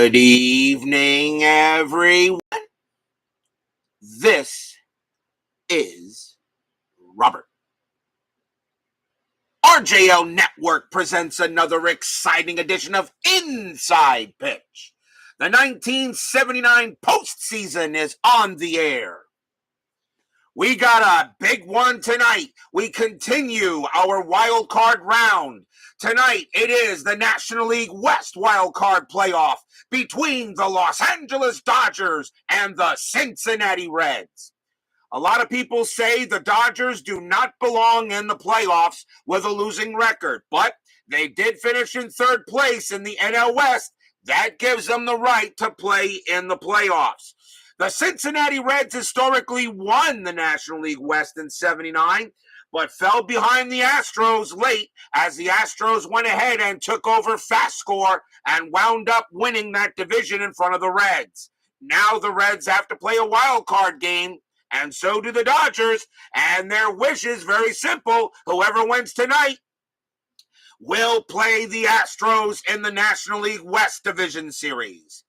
Good evening, everyone. This is Robert. RJL Network presents another exciting edition of Inside Pitch. The 1979 postseason is on the air. We got a big one tonight. We continue our wild card round. Tonight, it is the National League West wild card playoff between the Los Angeles Dodgers and the Cincinnati Reds. A lot of people say the Dodgers do not belong in the playoffs with a losing record, but they did finish in third place in the NL West. That gives them the right to play in the playoffs. The Cincinnati Reds historically won the National League West in '79, but fell behind the Astros late as the Astros went ahead and took over FastScore and wound up winning that division in front of the Reds. Now the Reds have to play a wild card game, and so do the Dodgers, and their wish is very simple. Whoever wins tonight will play the Astros in the National League West Division Series.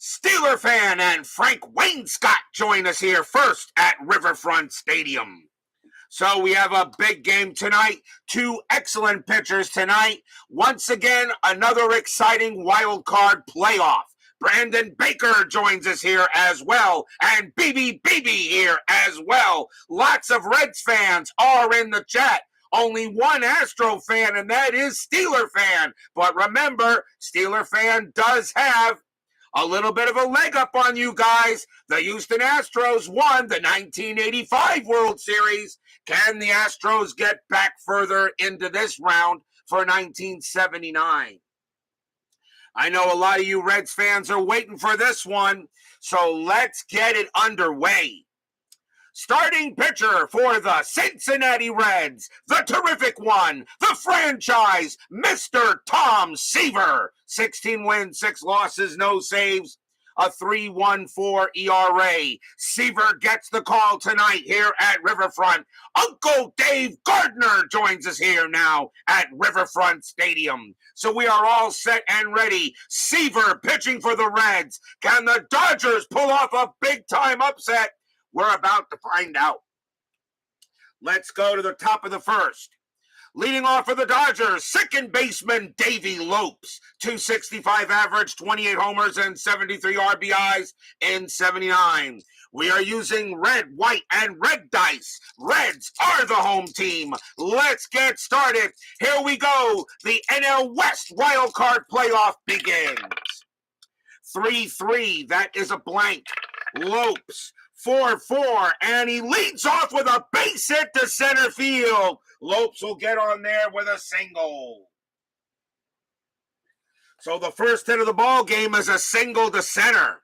Steeler fan and Frank Wainscott join us here first at Riverfront Stadium. So we have a big game tonight, two excellent pitchers tonight. Once again, another exciting wild card playoff. Brandon Baker joins us here as well, and BB here as well. Lots of Reds fans are in the chat. Only one Astro fan, and that is Steeler fan. But remember, Steeler fan does have a little bit of a leg up on you guys. The Houston Astros won the 1985 World Series. Can the Astros get back further into this round for 1979? I know a lot of you Reds fans are waiting for this one, so let's get it underway. Starting pitcher for the Cincinnati Reds, the terrific one, the franchise, Mr. Tom Seaver. 16 wins, 6 losses, no saves, a 3.14 ERA. Seaver gets the call tonight here at Riverfront. Uncle Dave Gardner joins us here now at Riverfront Stadium. So we are all set and ready. Seaver pitching for the Reds. Can the Dodgers pull off a big-time upset? We're about to find out. Let's go to the top of the first. Leading off for the Dodgers, second baseman Davey Lopes. .265 average, 28 homers, and 73 RBIs in '79. We are using red, white, and red dice. Reds are the home team. Let's get started. Here we go. The NL West Wild Card Playoff begins. 3-3, that is a blank. Lopes. 4-4, and he leads off with a base hit to center field. Lopes will get on there with a single. So the first hit of the ball game is a single to center.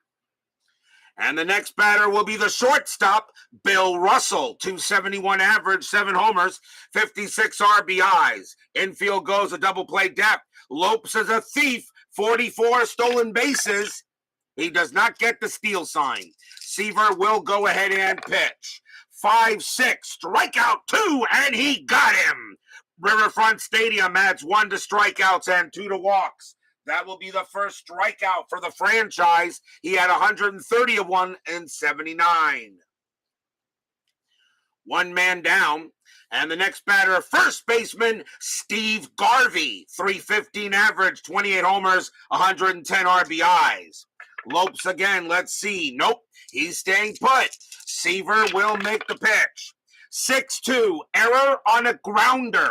And the next batter will be the shortstop, Bill Russell. .271 average, 7 homers, 56 RBIs. Infield goes a double play depth. Lopes is a thief, 44 stolen bases. He does not get the steal sign. Seaver will go ahead and pitch. 5-6, strikeout 2, and he got him. Riverfront Stadium adds 1 to strikeouts and 2 to walks. That will be the first strikeout for the franchise. He had 130 of one in '79. 1 man down. And the next batter, first baseman Steve Garvey. .315 average, 28 homers, 110 RBIs. Lopes again, let's see. Nope, he's staying put. Seaver will make the pitch. 6-2, error on a grounder.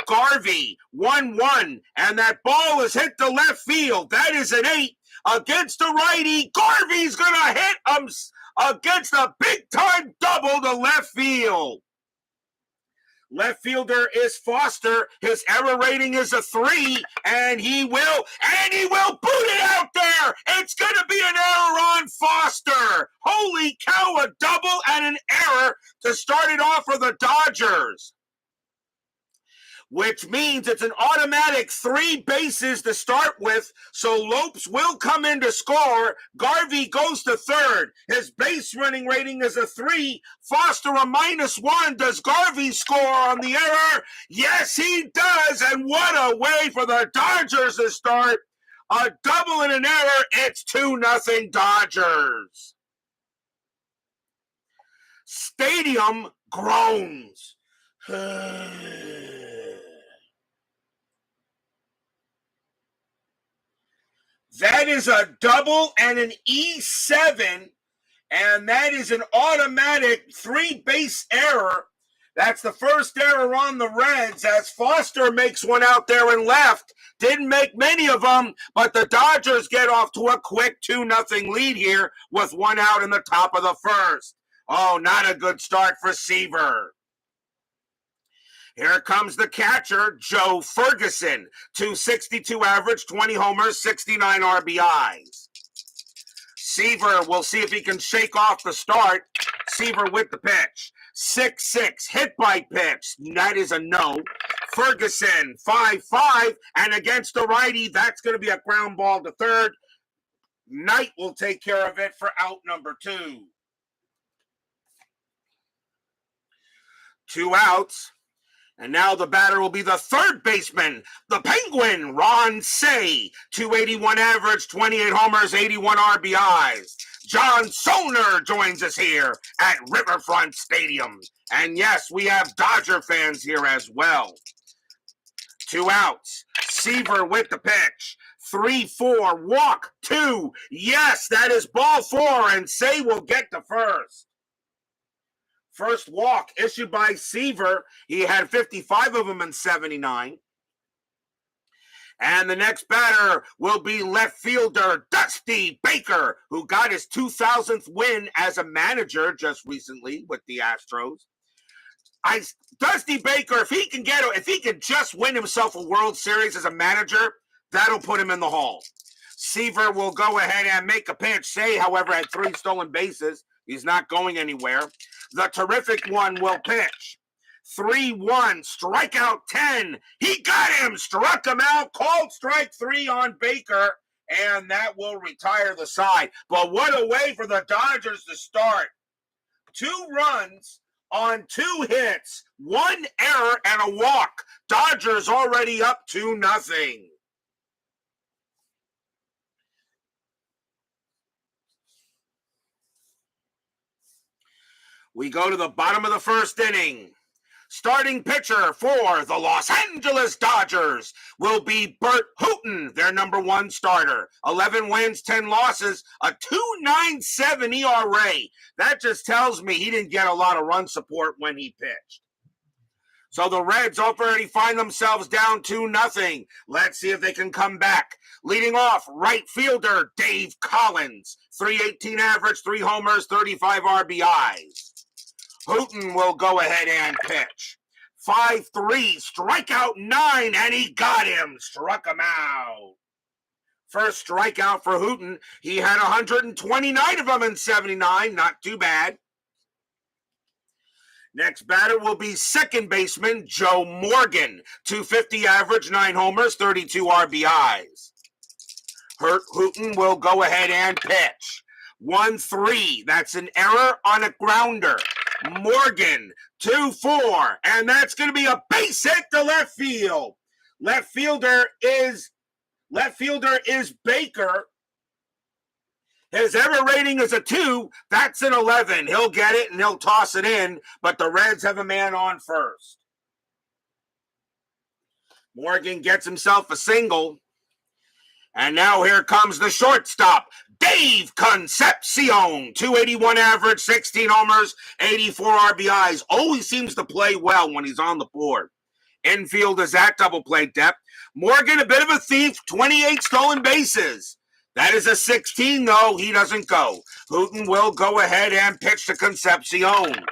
Garvey, 1-1, and that ball is hit to left field. That is an 8 against the righty. Garvey's going to hit him against a big-time double to left field. Left fielder is Foster. His error rating is a 3, and he will boot it out there. It's going to be an error on Foster. Holy cow, a double and an error to start it off for the Dodgers. Which means it's an automatic 3 bases to start with, so Lopes will come in to score. Garvey goes to third. His base running rating is a 3. Foster a -1. Does Garvey score on the error? Yes, he does, and what a way for the Dodgers to start A double and an error. It's 2-0 Dodgers. Stadium groans. That is a double and an E7, and that is an automatic 3-base error. That's the first error on the Reds as Foster makes one out there in left. Didn't make many of them, but the Dodgers get off to a quick 2-0 lead here with one out in the top of the first. Oh, not a good start for Seaver. Here comes the catcher, Joe Ferguson. 262 average, 20 homers, 69 RBIs. Seaver, we'll see if he can shake off the start. Seaver with the pitch. 6-6, hit by pitch. That is a no. Ferguson, 5-5, and against the righty, that's going to be a ground ball to third. Knight will take care of it for out number 2. 2 outs. And now the batter will be the third baseman, the Penguin, Ron Say. 281 average, 28 homers, 81 RBIs. John Soner joins us here at Riverfront Stadium. And yes, we have Dodger fans here as well. 2 outs. Seaver with the pitch. 3-4, walk 2. Yes, that is ball 4, and Say will get to first. First walk issued by Seaver. He had 55 of them in 79. And the next batter will be left fielder Dusty Baker, who got his 2000th win as a manager just recently with the Astros. Dusty Baker, if he can just win himself a World Series as a manager, that'll put him in the Hall. Seaver will go ahead and make a pitch. Say, however, had 3 stolen bases. He's not going anywhere. The terrific one will pitch. 3-1, strikeout 10. He got him, struck him out, called strike 3 on Baker, and that will retire the side. But what a way for the Dodgers to start. 2 runs on 2 hits, 1 error, and a walk. Dodgers already up 2-0. We go to the bottom of the first inning. Starting pitcher for the Los Angeles Dodgers will be Burt Hooton, their number 1 starter. 11 wins, 10 losses, a 2.97 ERA. That just tells me he didn't get a lot of run support when he pitched. So the Reds already find themselves down 2-0. Let's see if they can come back. Leading off, right fielder Dave Collins. 318 average, 3 homers, 35 RBIs. Hooton will go ahead and pitch. 5-3, strikeout 9, and he got him. Struck him out. First strikeout for Hooton. He had 129 of them in 79. Not too bad. Next batter will be second baseman Joe Morgan. 250 average, 9 homers, 32 RBIs. Hooton will go ahead and pitch. 1-3. That's an error on a grounder. Morgan, 2-4, and that's going to be a base hit to left field. Left fielder is Baker. His error rating is a 2. That's an 11. He'll get it and he'll toss it in, but the Reds have a man on first. Morgan gets himself a single. And now here comes the shortstop, Dave Concepcion. 281 average, 16 homers, 84 RBIs. Always seems to play well when he's on the board. Infield is at double play depth. Morgan, a bit of a thief, 28 stolen bases. That is a 16, though. He doesn't go. Hooton will go ahead and pitch to Concepcion.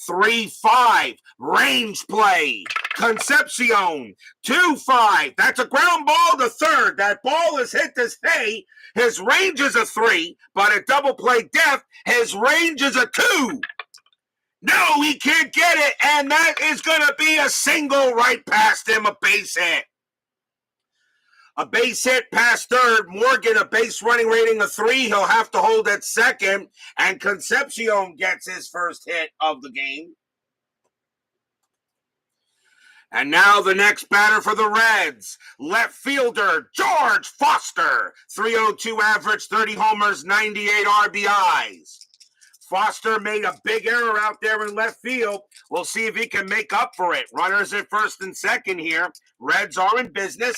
3-5, range play. Concepcion, 2-5. That's a ground ball to third. That ball is hit to stay. His range is a 3, but at double play depth, his range is a 2. No, he can't get it, and that is going to be a single right past him, a base hit. A base hit past third. Morgan, a base running rating of 3. He'll have to hold at second, and Concepcion gets his first hit of the game. And now the next batter for the Reds, left fielder George Foster, 302 average, 30 homers, 98 RBIs. Foster made a big error out there in left field. We'll see if he can make up for it. Runners at first and second here. Reds are in business.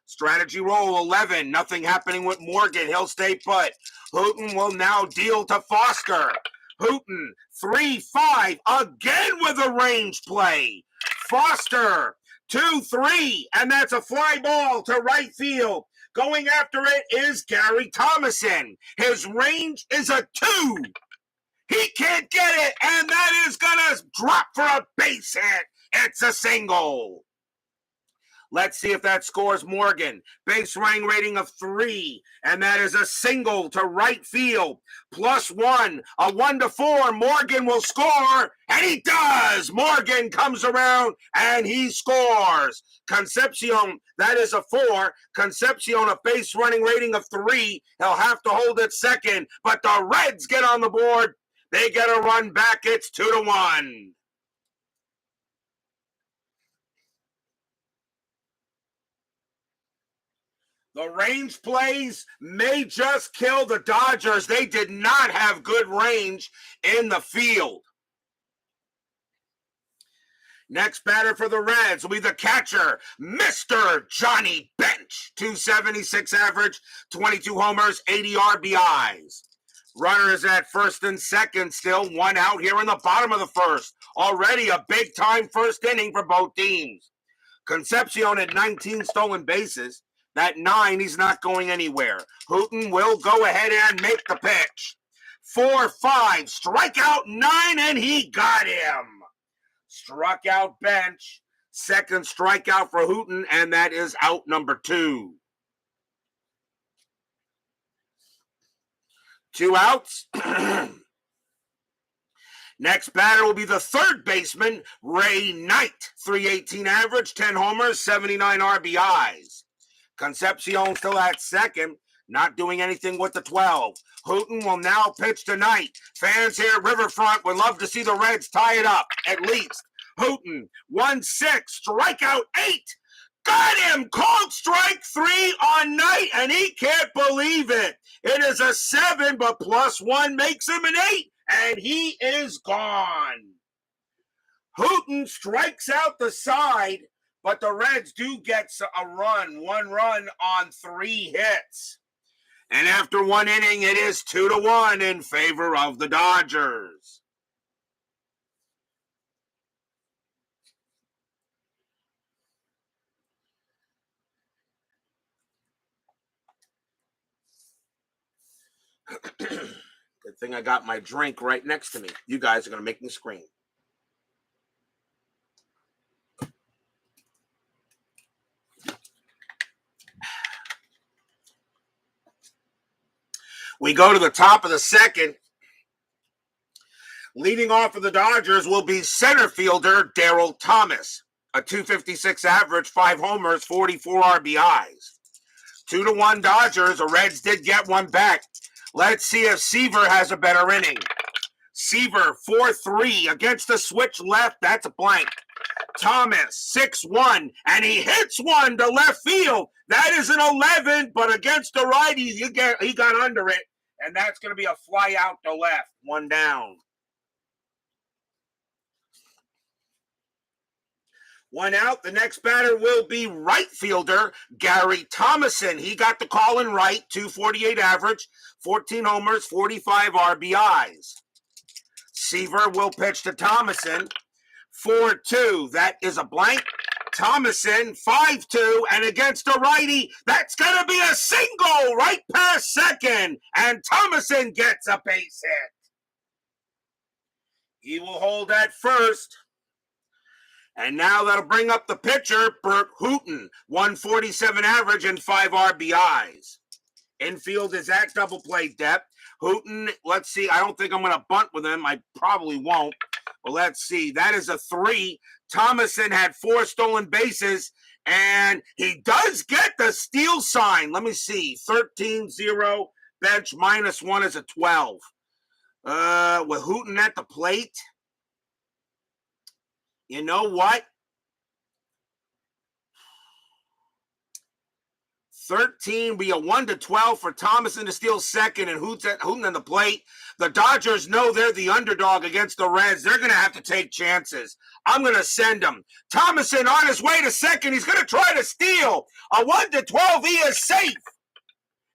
Strategy roll 11. Nothing happening with Morgan. He'll stay put. Hooton will now deal to Foster. Hooton, 3-5, again with a range play. Foster, 2-3, and that's a fly ball to right field. Going after it is Gary Thomason. His range is a 2. He can't get it, and that is going to drop for a base hit. It's a single. Let's see if that scores Morgan. Base running rating of 3, and that is a single to right field. +1, a 1-4. Morgan will score, and he does. Morgan comes around, and he scores. Concepcion, that is a 4. Concepcion, a base running rating of 3. He'll have to hold it second, but the Reds get on the board. They get a run back. It's 2-1. The range plays may just kill the Dodgers. They did not have good range in the field. Next batter for the Reds will be the catcher, Mr. Johnny Bench. 276 average, 22 homers, 80 RBIs. Runners at first and second still. 1 out here in the bottom of the first. Already a big-time first inning for both teams. Concepcion had 19 stolen bases. That 9, he's not going anywhere. Hooton will go ahead and make the pitch. 4-5, strikeout 9, and he got him. Struck out Bench. Second strikeout for Hooton, and that is out number 2. 2 outs. Next batter will be the third baseman, Ray Knight. 318 average, 10 homers, 79 RBIs. Concepcion still at second, not doing anything with the 12. Hooton will now pitch tonight. Fans here at Riverfront would love to see the Reds tie it up, at least. Hooton, 1-6, strikeout 8. Got him! Called strike 3 on Knight, and he can't believe it. It is a 7, but +1 makes him an 8, and he is gone. Hooton strikes out the side, but the Reds do get a run, 1 run on 3 hits. And after 1 inning, it is 2-1 in favor of the Dodgers. Good thing I got my drink right next to me. You guys are going to make me scream. We go to the top of the second. Leading off for the Dodgers will be center fielder Darryl Thomas. A 256 average, 5 homers, 44 RBIs. 2-1 Dodgers. The Reds did get one back. Let's see if Seaver has a better inning. Seaver, 4-3 against the switch left. That's a blank. Thomas, 6-1, and he hits one to left field. That is an 11, but against the righty, he got under it, and that's going to be a fly out to left. 1 down. 1 out. The next batter will be right fielder Gary Thomason. He got the call in right, 248 average, 14 homers, 45 RBIs. Seaver will pitch to Thomason. 4-2. That is a blank. Thomason, 5-2, and against a righty, that's going to be a single right past second, and Thomason gets a base hit. He will hold at first. And now that'll bring up the pitcher, Burt Hooton, 147 average and 5 RBIs. Infield is at double play depth. Hooton, let's see, I don't think I'm going to bunt with him. I probably won't. Well, let's see. That is a 3. Thomason had 4 stolen bases, and he does get the steal sign. Let me see. 13-0, bench, -1 is a 12. With Hooton at the plate, you know what? 13 be a 1-12 for Thomason to steal second and Hooton on the plate. The Dodgers know they're the underdog against the Reds. They're going to have to take chances. I'm going to send him. Thomason on his way to second. He's going to try to steal. A 1-12. He is safe.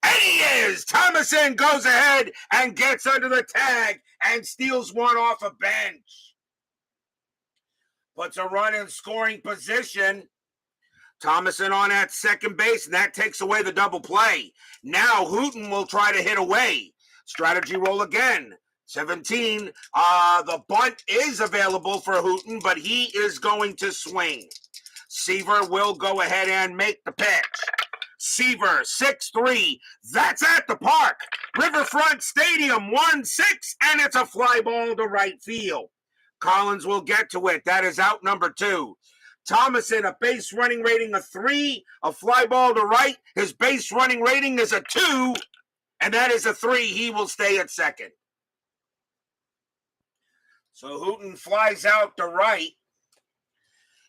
And he is. Thomason goes ahead and gets under the tag and steals one off a bench. Puts a run in scoring position. Thomason on at second base, and that takes away the double play. Now Hooton will try to hit away. Strategy roll again. 17. The bunt is available for Hooton, but he is going to swing. Seaver will go ahead and make the pitch. Seaver, 6-3. That's at the park. Riverfront Stadium, 1-6, and it's a fly ball to right field. Collins will get to it. That is out number 2. Thomason, a base running rating of 3, a fly ball to right. His base running rating is a 2, and that is a 3. He will stay at second. So Hooton flies out to right.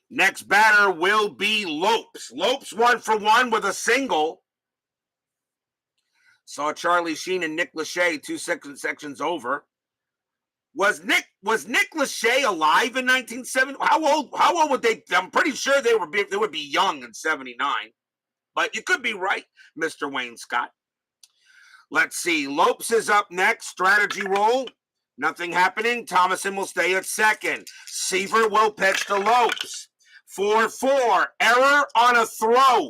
Next batter will be Lopes. Lopes 1 for 1 with a single. Saw Charlie Sheen and Nick Lachey 2 sections over. Was Nick Lachey alive in 1970? How old would they? I'm pretty sure they would be young in 79. But you could be right, Mr. Wayne Scott. Let's see. Lopes is up next. Strategy roll. Nothing happening. Thomason will stay at second. Seaver will pitch to Lopes. 4-4. Error on a throw.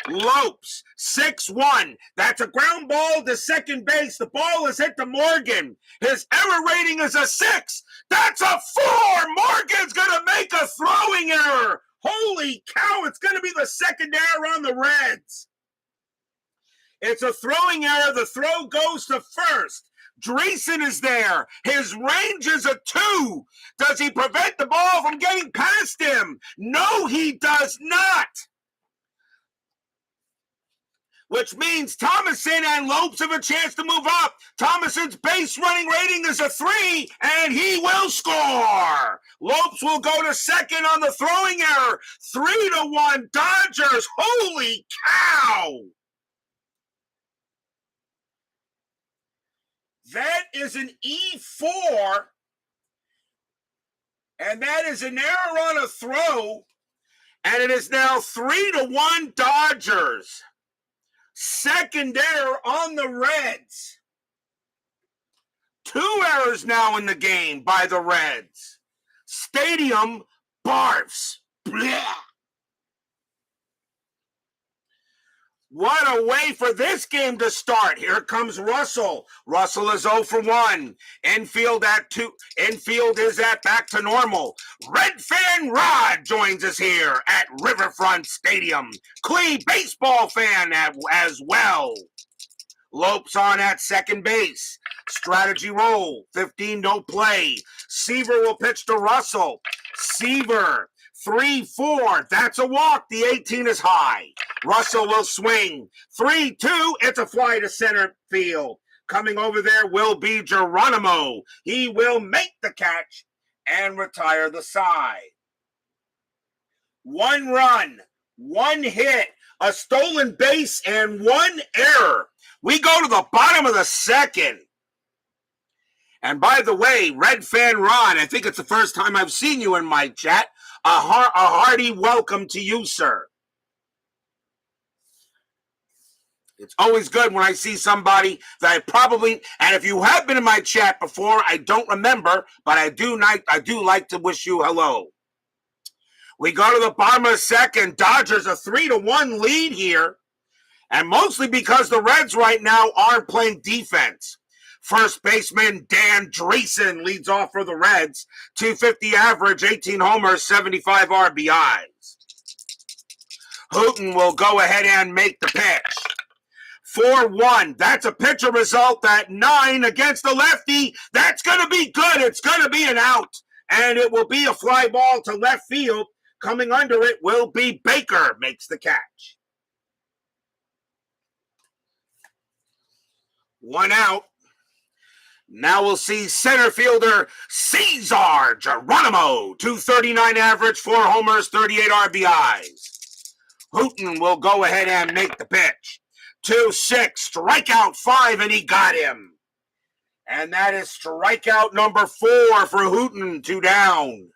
Lopes, 6-1. That's a ground ball to second base. The ball is hit to Morgan. His error rating is a 6. That's a 4. Morgan's going to make a throwing error. Holy cow, it's going to be the second error on the Reds. It's a throwing error. The throw goes to first. Dreesen is there. His range is a 2. Does he prevent the ball from getting past him? No, he does not. Which means Thomason and Lopes have a chance to move up. Thomason's base running rating is a 3, and he will score. Lopes will go to second on the throwing error. 3-1 Dodgers. Holy cow. That is an E4, and that is an error on a throw, and it is now 3-1 Dodgers. Second error on the Reds. 2 errors now in the game by the Reds. Stadium barfs. Blah. What a way for this game to start. Here comes Russell. Russell is 0 for 1. Infield at 2. Infield is at back to normal. Red Fan Rod joins us here at Riverfront Stadium. Clee baseball fan as well. Lopes on at second base. Strategy roll. 15 no play. Seaver will pitch to Russell. Seaver. 3-4. That's a walk. The 18 is high. Russell will swing. 3-2. It's a fly to center field. Coming over there will be Geronimo. He will make the catch and retire the side. 1 run, 1 hit, a stolen base, and 1 error. We go to the bottom of the second. And by the way, Red Fan Ron, I think it's the first time I've seen you in my chat. A hearty welcome to you, sir. It's always good when I see somebody that I probably, and if you have been in my chat before, I don't remember, but I do like to wish you hello. We go to the bottom of the second. Dodgers a 3-1 lead here, and mostly because the Reds right now aren't playing defense. First baseman Dan Dreesen leads off for the Reds. 250 average, 18 homers, 75 RBIs. Hooton will go ahead and make the pitch. 4-1. That's a pitcher result at 9 against the lefty. That's going to be good. It's going to be an out. And it will be a fly ball to left field. Coming under it will be Baker. Makes the catch. 1 out. Now we'll see center fielder Cesar Geronimo. 239 average, 4 homers, 38 RBIs. Hooton will go ahead and make the pitch. 2-6, strikeout 5, and he got him. And that is strikeout number 4 for Hooton, 2 down.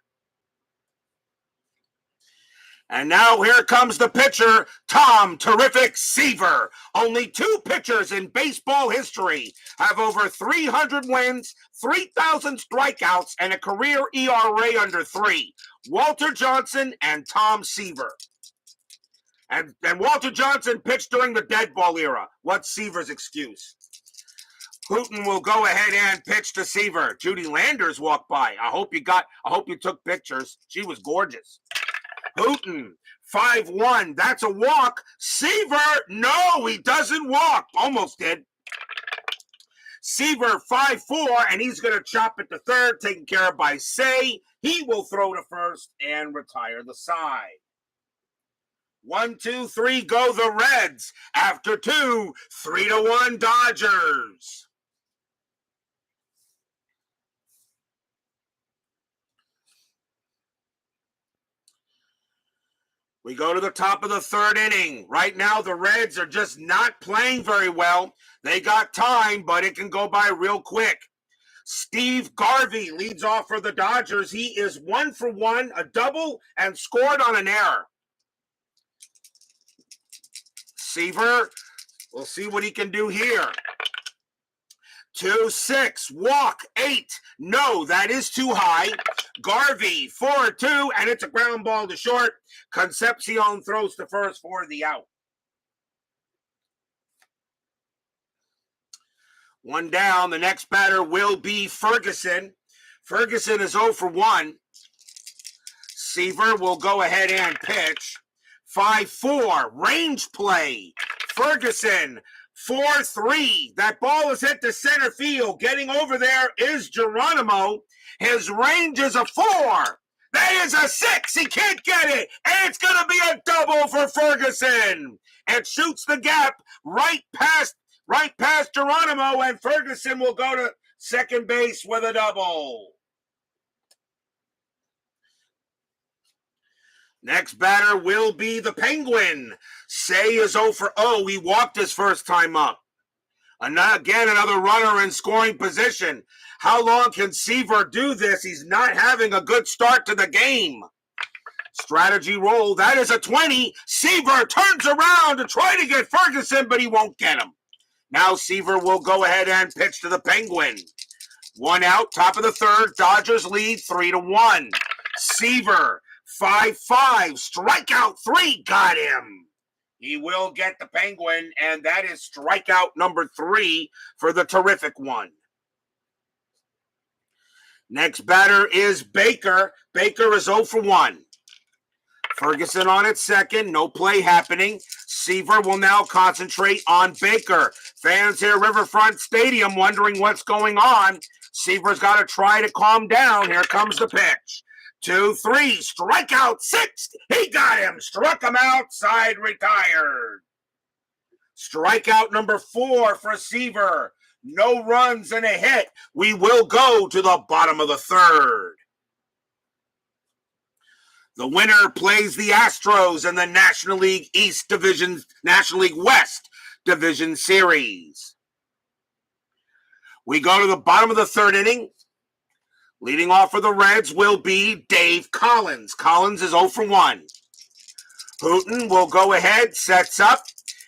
And now here comes the pitcher, Tom Terrific Seaver. Only 2 pitchers in baseball history have over 300 wins, 3,000 strikeouts, and a career ERA under 3. Walter Johnson and Tom Seaver. And Walter Johnson pitched during the dead ball era. What's Seaver's excuse? Hooton will go ahead and pitch to Seaver. Judy Landers walked by. I hope you took pictures. She was gorgeous. Hooton, 5-1. That's a walk. Seaver, no, he doesn't walk. Almost did. Seaver, 5-4, and he's going to chop it to third, taken care of by Say. He will throw to first and retire the side. 1, 2, 3, go the Reds. After 2, 3-1 Dodgers. We go to the top of the 3rd inning. Right now, the Reds are just not playing very well. They got time, but it can go by real quick. Steve Garvey leads off for the Dodgers. He is 1 for 1, a double, and scored on an error. Seaver, we'll see what he can do here. 2-6, walk, 8. No, that is too high. Garvey, 4-2, and it's a ground ball to short. Concepcion throws to first for the out. 1 down. The next batter will be Ferguson. Ferguson is 0 for 1. Seaver will go ahead and pitch. 5-4, range play. Ferguson, 4-3. That ball is hit to center field. Getting over there is Geronimo. His range is a 4. That is a 6. He can't get it. And it's going to be a double for Ferguson. It shoots the gap right past Geronimo, and Ferguson will go to second base with a double. Next batter will be the Penguin. Say is 0 for 0. He walked his first time up. Again, another runner in scoring position. How long can Seaver do this? He's not having a good start to the game. Strategy roll. That is a 20. Seaver turns around to try to get Ferguson, but he won't get him. Now Seaver will go ahead and pitch to the Penguin. 1 out, top of the 3rd. Dodgers lead 3-1. Seaver, 5-5. Strikeout 3. Got him. He will get the Penguin, and that is strikeout number 3 for the terrific one. Next batter is Baker. Baker is 0 for 1. Ferguson on at second. No play happening. Seaver will now concentrate on Baker. Fans here at Riverfront Stadium wondering what's going on. Seaver's got to try to calm down. Here comes the pitch. 2-3. Strikeout 6. He got him. Struck him outside. Retired. Strikeout number 4 for Seaver. No runs and a hit. We will go to the bottom of the 3rd. The winner plays the Astros in the National League West Division Series. We go to the bottom of the 3rd inning. Leading off for the Reds will be Dave Collins. Collins is 0 for 1. Hooton will go ahead, sets up.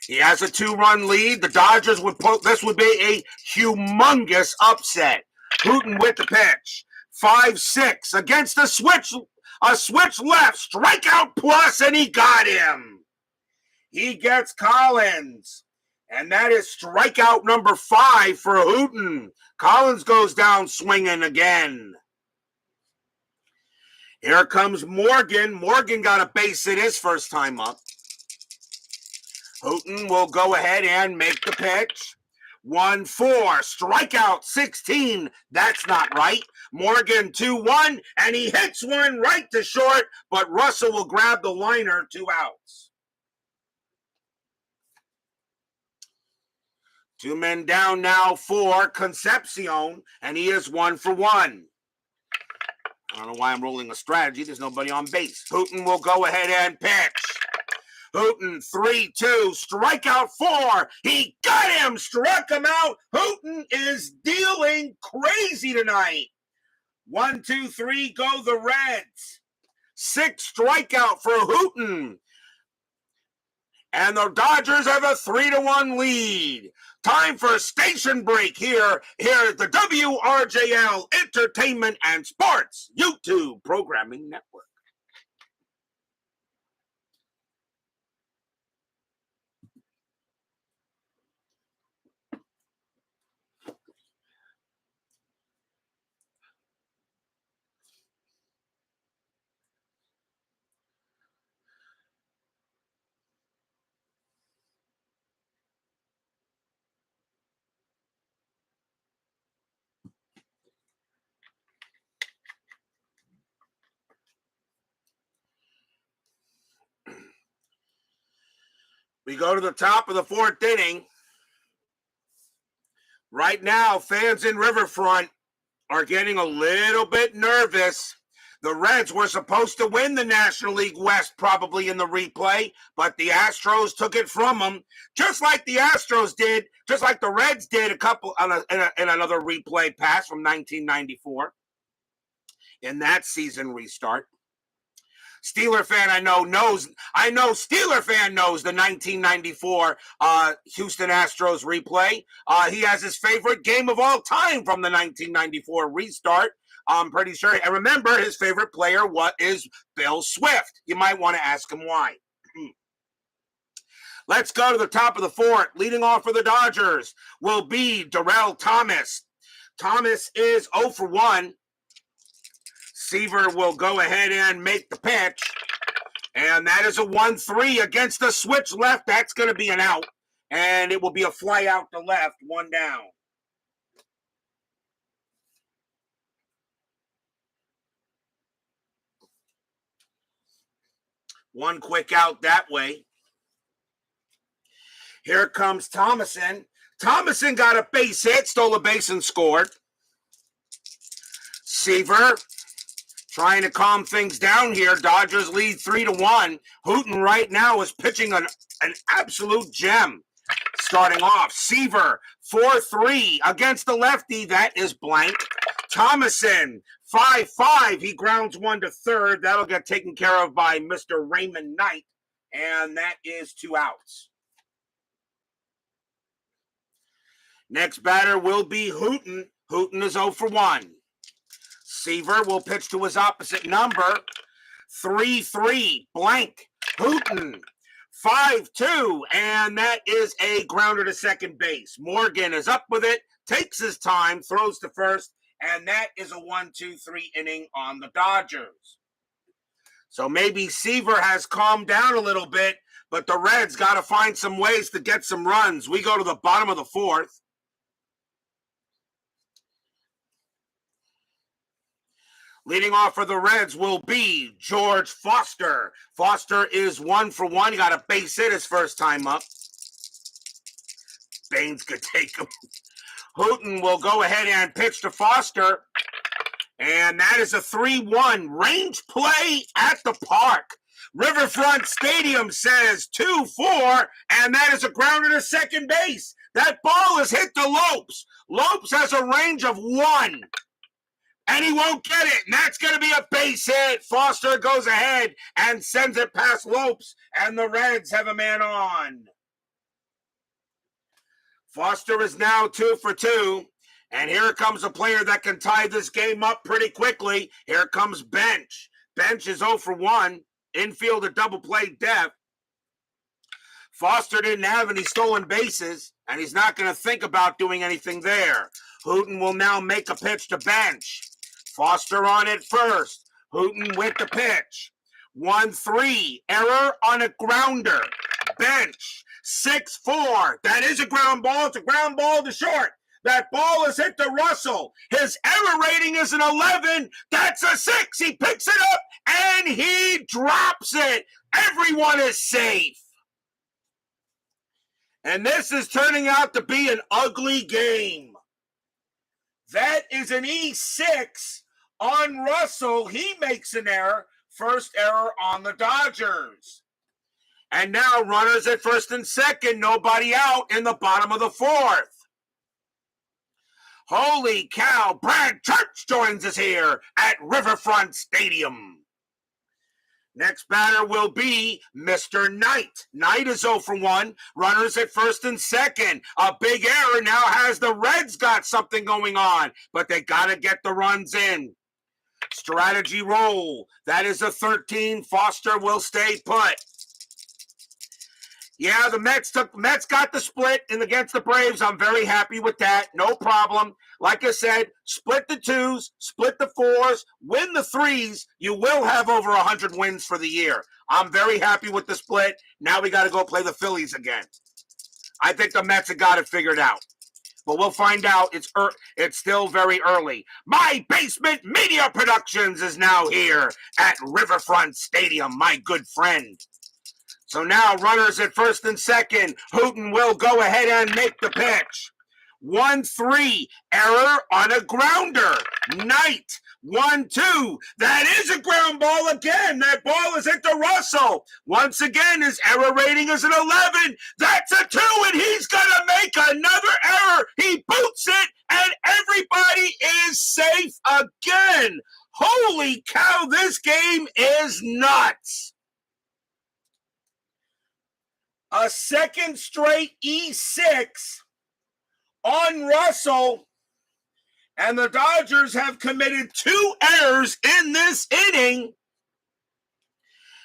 He has a 2-run lead. The Dodgers this would be a humongous upset. Hooton with the pitch. 5-6 against a switch left. Strikeout plus, and he got him. He gets Collins. And that is strikeout number 5 for Hooton. Collins goes down swinging again. Here comes Morgan. Morgan got a base hit his first time up. Hooton will go ahead and make the pitch. 1-4, strikeout 16. That's not right. Morgan 2-1, and he hits one right to short, but Russell will grab the liner, 2 outs. 2 men down now for Concepcion, and he is 1 for 1. I don't know why I'm rolling a strategy. There's nobody on base. Hooton will go ahead and pitch. Hooton 3-2, strikeout 4. He got him, struck him out. Hooton is dealing crazy tonight. 1, 2, 3, go the Reds. 6 strikeout for Hooton. And the Dodgers have a 3-1 lead. Time for a station break here. Here at the WRJL Entertainment and Sports YouTube Programming Network. We go to the top of the 4th inning. Right now, fans in Riverfront are getting a little bit nervous. The Reds were supposed to win the National League West probably in the replay, but the Astros took it from them, just like the Astros did, just like the Reds did a couple in another replay pass from 1994 in that season restart. Steeler fan I know Steeler fan knows the 1994 Houston Astros replay. He has his favorite game of all time from the 1994 restart. I'm pretty sure. And remember, his favorite player is Bill Swift. You might want to ask him why. Let's go to the top of the 4th. Leading off for the Dodgers will be Darrell Thomas. Thomas is 0 for 1. Seaver will go ahead and make the pitch. And that is a 1-3 against the switch left. That's going to be an out. And it will be a fly out to left, 1 down. One quick out that way. Here comes Thomason. Thomason got a base hit, stole a base and scored. Seaver trying to calm things down here. Dodgers lead 3-1. Hooton right now is pitching an absolute gem. Starting off, Seaver 4-3 against the lefty. That is blank. Thomason 5-5. He grounds 1 to third. That'll get taken care of by Mr. Raymond Knight. And that is 2 outs. Next batter will be Hooton. Hooton is 0 for 1. Seaver will pitch to his opposite number. 3-3, blank. Hooton, 5-2, and that is a grounder to second base. Morgan is up with it, takes his time, throws to first, and that is a 1-2-3 inning on the Dodgers. So maybe Seaver has calmed down a little bit, but the Reds got to find some ways to get some runs. We go to the bottom of the 4th. Leading off for the Reds will be George Foster. Foster is 1 for 1. He got a base hit his first time up. Baines could take him. Hooton will go ahead and pitch to Foster. And that is a 3-1 range play at the park. Riverfront Stadium says 2-4, and that is a grounder to second base. That ball is hit to Lopes. Lopes has a range of 1. And he won't get it, and that's going to be a base hit. Foster goes ahead and sends it past Lopes, and the Reds have a man on. Foster is now 2 for 2, and here comes a player that can tie this game up pretty quickly. Here comes Bench. Bench is 0 for 1. Infield a double play depth. Foster didn't have any stolen bases, and he's not going to think about doing anything there. Hooton will now make a pitch to Bench. Foster on it first. Hooton with the pitch. 1-3. Error on a grounder. Bench. 6-4. That is a ground ball. It's a ground ball to short. That ball is hit to Russell. His error rating is an 11. That's a 6. He picks it up and he drops it. Everyone is safe. And this is turning out to be an ugly game. That is an E6 on Russell. He makes an error. First error on the Dodgers. And now runners at first and second, nobody out in the bottom of the fourth. Holy cow, Brad Church joins us here at Riverfront Stadium. Next batter will be Mr. Knight. Knight is 0 for 1. Runners at first and second. A big error now has the Reds got something going on, but they got to get the runs in. Strategy roll. That is a 13. Foster will stay put. Yeah, the Mets got the split against the Braves. I'm very happy with that. No problem. Like I said, split the 2s, split the 4s, win the 3s. You will have over 100 wins for the year. I'm very happy with the split. Now we got to go play the Phillies again. I think the Mets have got it figured out. But we'll find out. It's still very early. My Basement Media Productions is now here at Riverfront Stadium, my good friend. So now runners at first and second. Hooton will go ahead and make the pitch. 1-3, error on a grounder. Knight, 1-2. That is a ground ball again. That ball is hit to Russell. Once again, his error rating is an 11. That's a 2, and he's going to make another error. He boots it, and everybody is safe again. Holy cow, this game is nuts. A second straight E6 on Russell, and the Dodgers have committed 2 errors in this inning.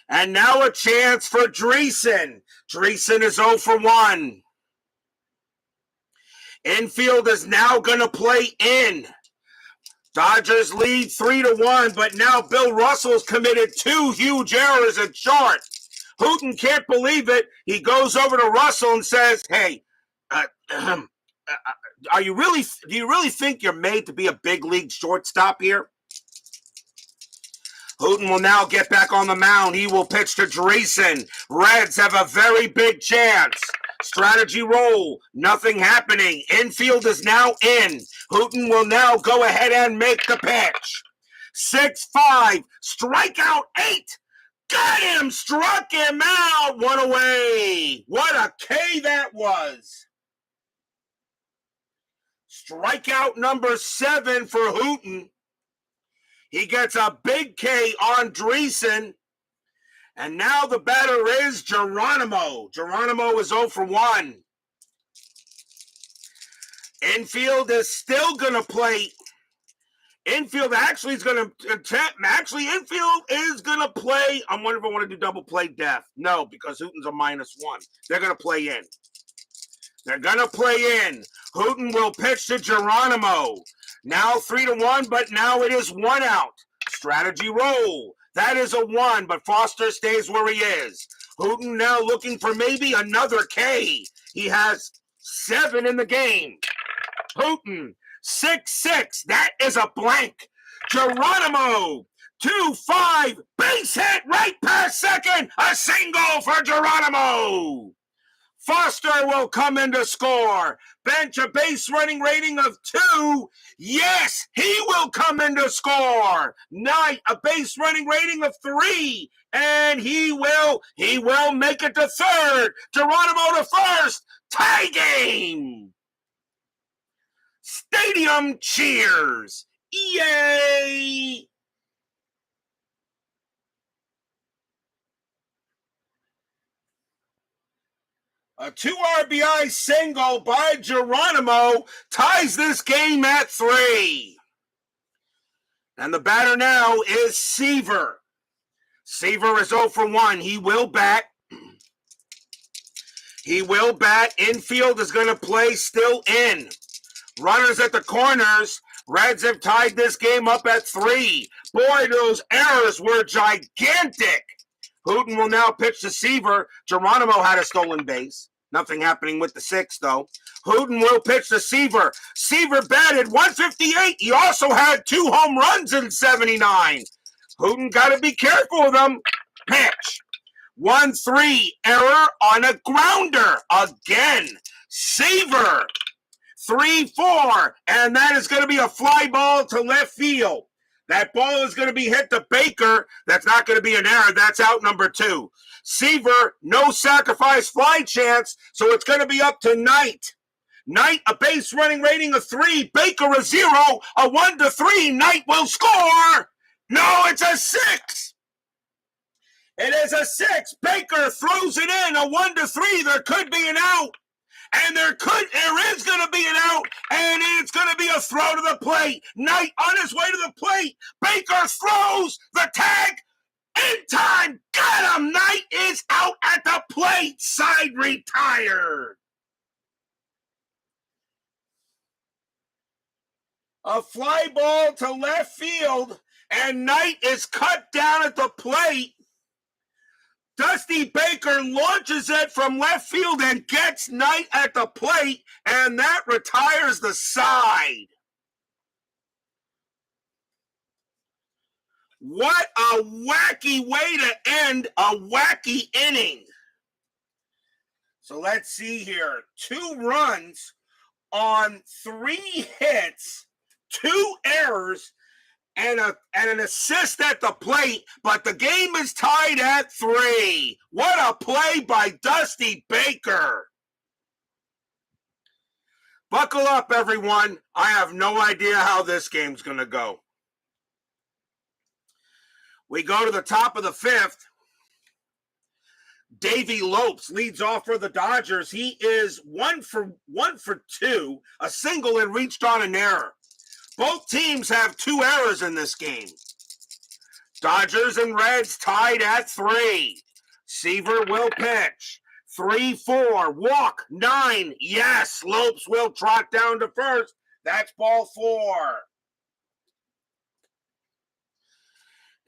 And now a chance for Dreesen. Dreesen is 0 for 1. Infield is now going to play in. Dodgers lead 3-1, but now Bill Russell's committed 2 huge errors at short. Hooton can't believe it. He goes over to Russell and says, "Hey, do you really think you're made to be a big league shortstop here?" Hooton will now get back on the mound. He will pitch to Dreesen. Reds have a very big chance. Strategy roll. Nothing happening. Infield is now in. Hooton will now go ahead and make the pitch. 6-5. Strikeout 8. Got him! Struck him out! 1 away! What a K that was! Strikeout number 7 for Hooton. He gets a big K on Dreesen. And now the batter is Geronimo. Geronimo is 0 for 1. Infield is still going to play. Infield actually is going to attempt. Actually, infield is going to play. I'm wondering if I want to do double play death. No, because Hooton's a -1. They're going to play in. They're going to play in. Hooton will pitch to Geronimo. Now 3-1, but now it is 1 out. Strategy roll. That is a 1, but Foster stays where he is. Hooton now looking for maybe another K. He has 7 in the game. Hooton. 6-6. That is a blank. Geronimo. 2-5. Base hit right past second. A single for Geronimo. Foster will come in to score. Bench a base running rating of 2. Yes, he will come in to score. Knight a base running rating of 3. And he will make it to third. Geronimo to first. Tie game. Stadium cheers! Yay! A 2 RBI single by Geronimo ties this game at 3. And the batter now is Seaver. Seaver is 0 for 1. He will bat. Infield is going to play still in. Runners at the corners. Reds have tied this game up at 3. Boy, those errors were gigantic. Hooton will now pitch to Seaver. Geronimo had a stolen base. Nothing happening with the 6, though. Hooton will pitch to Seaver. Seaver batted .158. He also had 2 home runs in 79. Hooton got to be careful with them. Pitch. 1-3. Error on a grounder. Again. Seaver. 3-4. And that is going to be a fly ball to left field. That ball is going to be hit to Baker. That's not going to be an error. That's out number 2. Seaver, no sacrifice fly chance, so it's going to be up to Knight. Knight, a base running rating of 3. Baker, a 0. A 1-3. Knight will score. No, it's a 6. It is a 6. Baker throws it in. A 1-3. There could be an out. And there is going to be an out, and it's going to be a throw to the plate. Knight on his way to the plate. Baker throws the tag in time. Got him. Knight is out at the plate. Side retired. A fly ball to left field, and Knight is cut down at the plate. Dusty Baker launches it from left field and gets Knight at the plate, and that retires the side. What a wacky way to end a wacky inning. So let's see here. 2 runs on 3 hits, 2 errors, and an assist at the plate, but the game is tied at 3. What a play by Dusty Baker. Buckle up, everyone. I have no idea how this game's going to go. We go to the top of the 5th. Davey Lopes leads off for the Dodgers. He is 1 for 2, a single and reached on an error. Both teams have 2 errors in this game. Dodgers and Reds tied at 3. Seaver will pitch. 3-4. Walk. 9. Yes. Lopes will trot down to first. That's ball 4.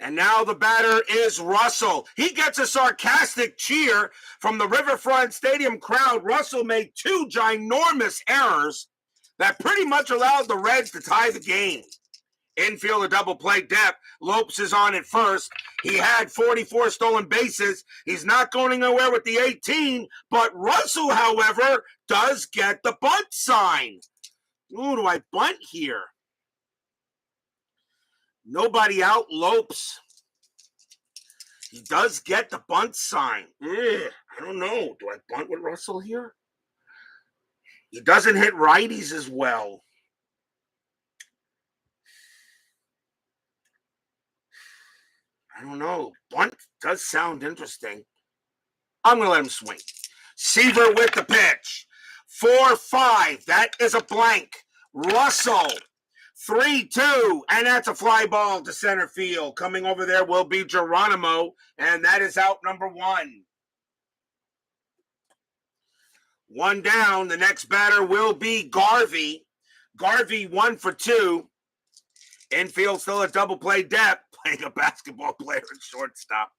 And now the batter is Russell. He gets a sarcastic cheer from the Riverfront Stadium crowd. Russell made 2 ginormous errors that pretty much allowed the Reds to tie the game. Infield, a double play depth. Lopes is on at first. He had 44 stolen bases. He's not going nowhere with the 18, but Russell, however, does get the bunt sign. Ooh, do I bunt here? Nobody out, Lopes. He does get the bunt sign. I don't know. Do I bunt with Russell here? He doesn't hit righties as well. I don't know. Bunt does sound interesting. I'm going to let him swing. Seaver with the pitch. 4-5. That is a blank. Russell. 3-2. And that's a fly ball to center field. Coming over there will be Geronimo. And that is out number 1. 1 down. The next batter will be Garvey. Garvey 1 for 2. Infield still a double play depth. Playing a basketball player at shortstop.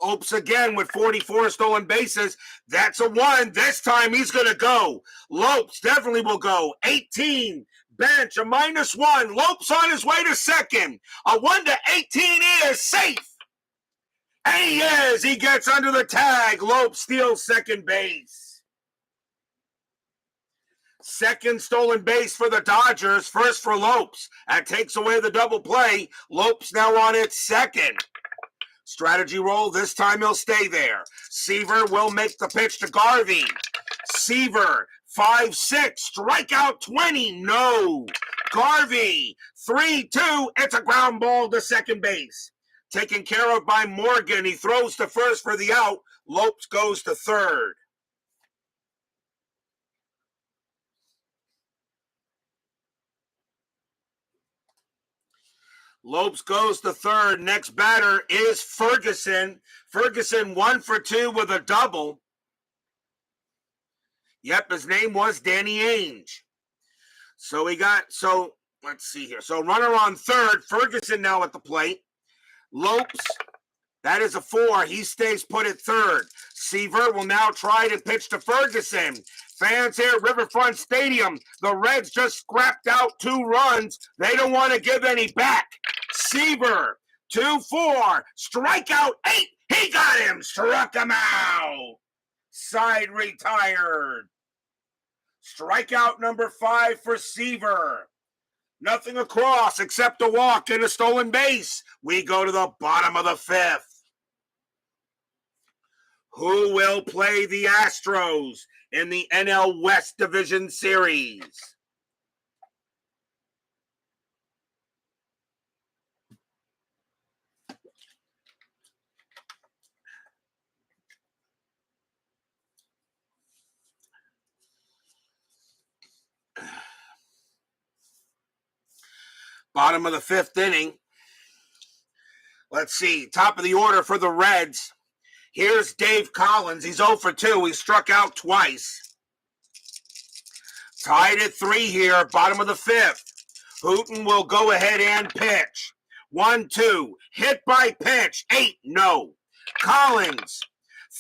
Lopes again with 44 stolen bases. That's a 1. This time he's going to go. Lopes definitely will go. 18. Bench, a -1. Lopes on his way to second. A 1-18 is safe. And he is. He gets under the tag. Lopes steals second base. Second stolen base for the Dodgers. First for Lopes. That takes away the double play. Lopes now on its second. Strategy roll. This time he'll stay there. Seaver will make the pitch to Garvey. Seaver, 5-6. Strikeout 20. No. Garvey, 3-2. It's a ground ball to second base. Taken care of by Morgan. He throws to first for the out. Lopes goes to third. Lopes goes to third. Next batter is Ferguson. Ferguson 1 for 2 with a double. Yep, his name was Danny Ainge. So let's see here. So runner on third. Ferguson now at the plate. Lopes, that is a 4. He stays put at third. Seaver will now try to pitch to Ferguson. Fans here at Riverfront Stadium. The Reds just scrapped out 2 runs. They don't want to give any back. Seaver, 2-4. Strikeout 8. He got him. Struck him out. Side retired. Strikeout number 5 for Seaver. Nothing across except a walk and a stolen base. We go to the bottom of the fifth. Who will play the Astros in the NL West Division Series? Bottom of the fifth inning. Let's see. Top of the order for the Reds. Here's Dave Collins. He's 0 for 2. He struck out twice. Tied at 3 here. Bottom of the fifth. Hooton will go ahead and pitch. 1-2. Hit by pitch. 8. No. Collins.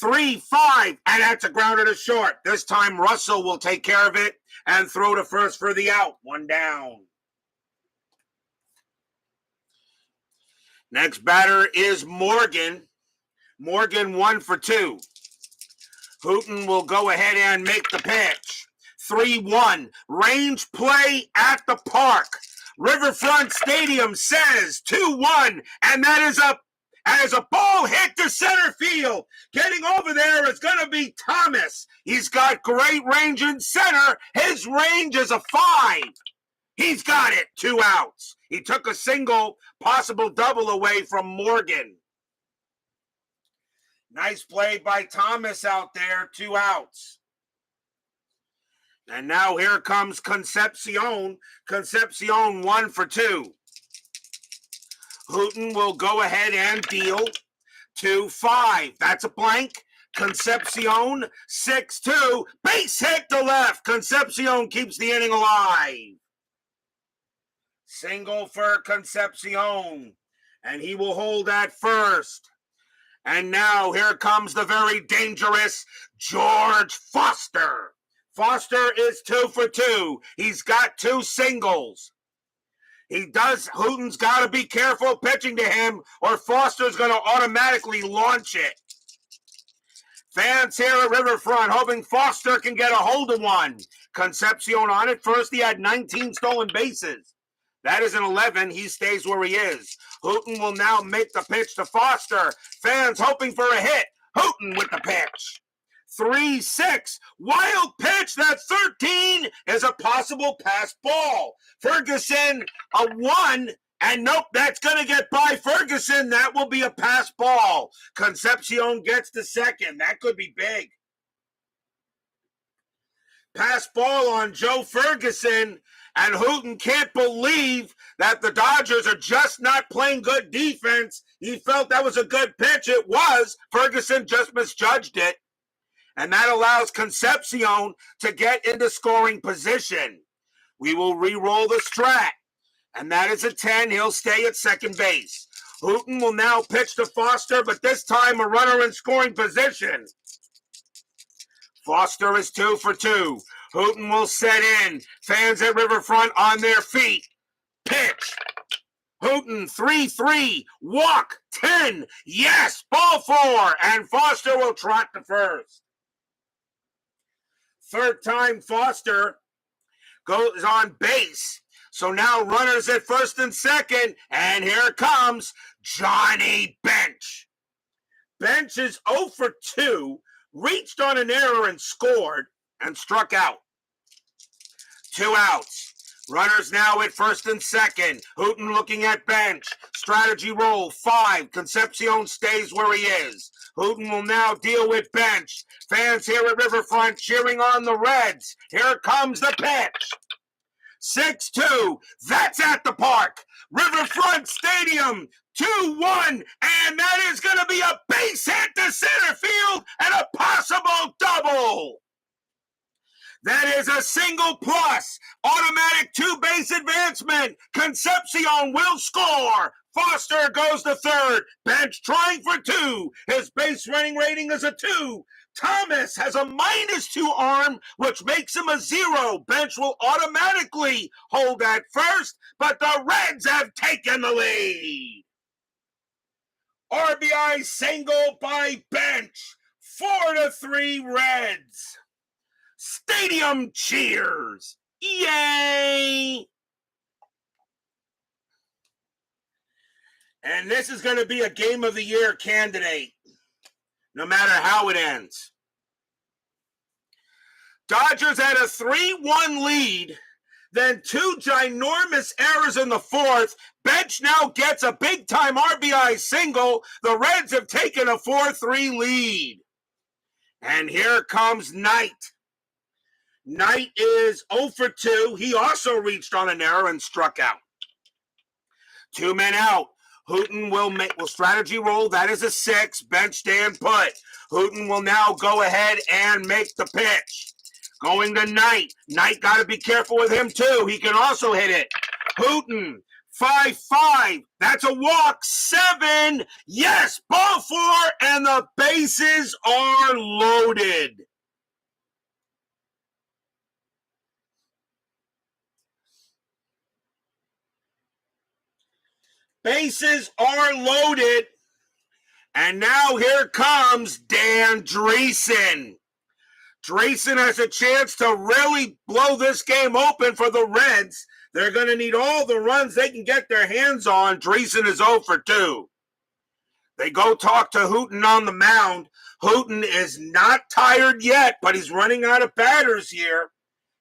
3-5. And that's a grounder to short. This time Russell will take care of it and throw to first for the out. 1 down. Next batter is Morgan. Morgan 1 for 2. Hooton will go ahead and make the pitch. 3-1. Range play at the park. Riverfront Stadium says 2-1. And that is a ball hit to center field. Getting over there is going to be Thomas. He's got great range in center. His range is a 5. He's got it. 2 outs. He took a single, possible double away from Morgan. Nice play by Thomas out there. 2 outs. And now here comes Concepcion. Concepcion 1 for 2. Hooton will go ahead and deal. 2-5. That's a blank. Concepcion 6-2. Base hit to left. Concepcion keeps the inning alive. Single for Concepcion, and he will hold at first. And now here comes the very dangerous George Foster. Foster is 2 for 2. He's got 2 singles. Hooton's got to be careful pitching to him, or Foster's going to automatically launch it. Fans here at Riverfront hoping Foster can get a hold of one. Concepcion on it. First, he had 19 stolen bases. That is an 11. He stays where he is. Hooton will now make the pitch to Foster. Fans hoping for a hit. Hooton with the pitch. 3-6. Wild pitch. That 13 is a possible pass ball. Ferguson, a 1. And nope, that's going to get by Ferguson. That will be a pass ball. Concepcion gets to second. That could be big. Pass ball on Joe Ferguson. And Hooton can't believe that the Dodgers are just not playing good defense. He felt that was a good pitch. It was. Ferguson just misjudged it. And that allows Concepcion to get into scoring position. We will re-roll the strat. And that is a 10. He'll stay at second base. Hooton will now pitch to Foster, but this time a runner in scoring position. Foster is 2 for 2. Hooton will set in. Fans at Riverfront on their feet. Pitch. Hooton 3-3. Walk 10. Yes, ball 4. And Foster will trot to first. Third time Foster goes on base. So now runners at first and second. And here comes Johnny Bench. Bench is 0 for 2. Reached on an error and scored. And struck out. 2 outs. Runners now at first and second. Hooton looking at Bench. Strategy roll 5. Concepcion stays where he is. Hooton will now deal with Bench. Fans here at Riverfront cheering on the Reds. Here comes the pitch. 6-2. That's at the park. Riverfront Stadium. 2-1. And that is going to be a base hit to center field and a possible double. That is a single plus. Automatic 2-base advancement. Concepcion will score. Foster goes to third. Bench trying for 2. His base running rating is a 2. Thomas has a -2 arm, which makes him a 0. Bench will automatically hold at first, but the Reds have taken the lead. RBI single by Bench. 4-3 Reds. Stadium cheers. Yay! And this is going to be a Game of the Year candidate, no matter how it ends. Dodgers had a 3-1 lead, then two ginormous errors in the fourth. Bench now gets a big-time RBI single. The Reds have taken a 4-3 lead. And here comes Knight. Knight is 0 for 2. He also reached on an error and struck out. 2 men out. Hooton will strategy roll. That is a 6. Bench stand put. Hooton will now go ahead and make the pitch. Going to Knight. Knight got to be careful with him too. He can also hit it. Hooton, 5-5. That's a walk. 7. Yes, ball 4, and the bases are loaded. Bases are loaded. And now here comes Dan Dreesen. Dreesen has a chance to really blow this game open for the Reds. They're going to need all the runs they can get their hands on. Dreesen is 0 for 2. They go talk to Hooton on the mound. Hooton is not tired yet, but he's running out of batters here.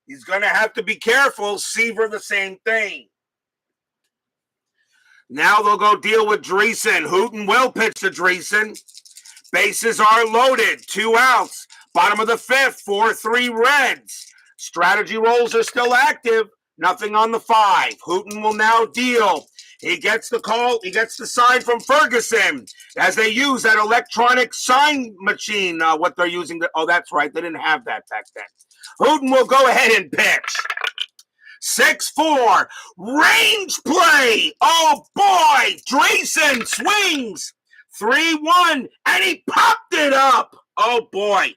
He's going to have to be careful. Seaver, the same thing. Now they'll go deal with Dreesen. Hooton will pitch to Dreesen. Bases are loaded. 2 outs. Bottom of the 5th, 4-3 Reds. Strategy rolls are still active. Nothing on the 5. Hooton will now deal. He gets the call. He gets the sign from Ferguson as they use that electronic sign machine. What they're using. Oh, that's right. They didn't have that back then. Hooton will go ahead and pitch. 6-4. Range play. Oh, boy. Dreesen swings. 3-1. And he popped it up. Oh, boy.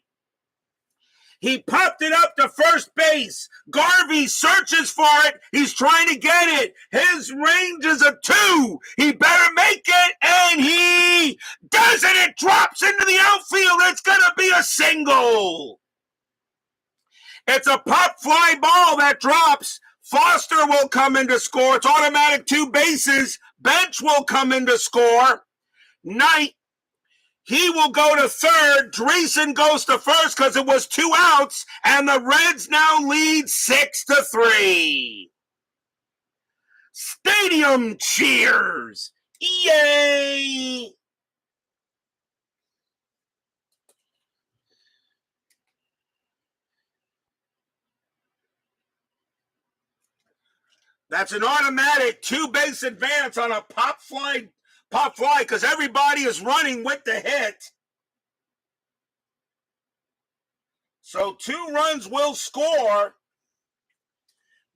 He popped it up to first base. Garvey searches for it. He's trying to get it. His range is a 2. He better make it, and he does it. It drops into the outfield. It's going to be a single. It's a pop fly ball that drops. Foster will come in to score. It's automatic 2 bases. Bench will come in to score. Knight, he will go to third. Dreesen goes to first because it was 2 outs. And the Reds now lead 6-3. Stadium cheers. Yay! That's an automatic 2-base advance on a pop fly because everybody is running with the hit. So 2 runs will score.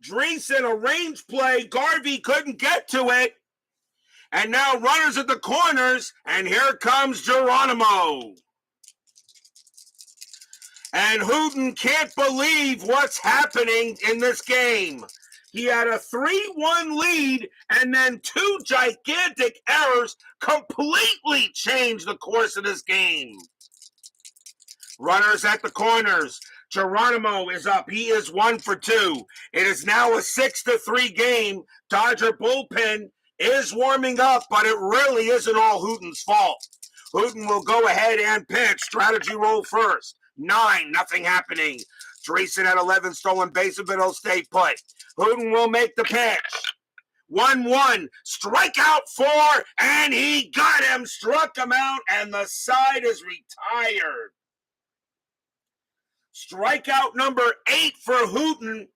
Dreesen, a range play. Garvey couldn't get to it. And now runners at the corners. And here comes Geronimo. And Hooton can't believe what's happening in this game. He had a 3-1 lead, and then 2 gigantic errors completely changed the course of this game. Runners at the corners. Geronimo is up. He is 1 for 2. It is now a 6-3 game. Dodger bullpen is warming up, but it really isn't all Hooton's fault. Hooton will go ahead and pitch. Strategy roll first. 9, nothing happening. Dreesen at 11 stolen bases, but he'll stay put. Hooton will make the pitch. 1-1, strikeout 4, and he got him, struck him out, and the side is retired. Strikeout number 8 for Hooton.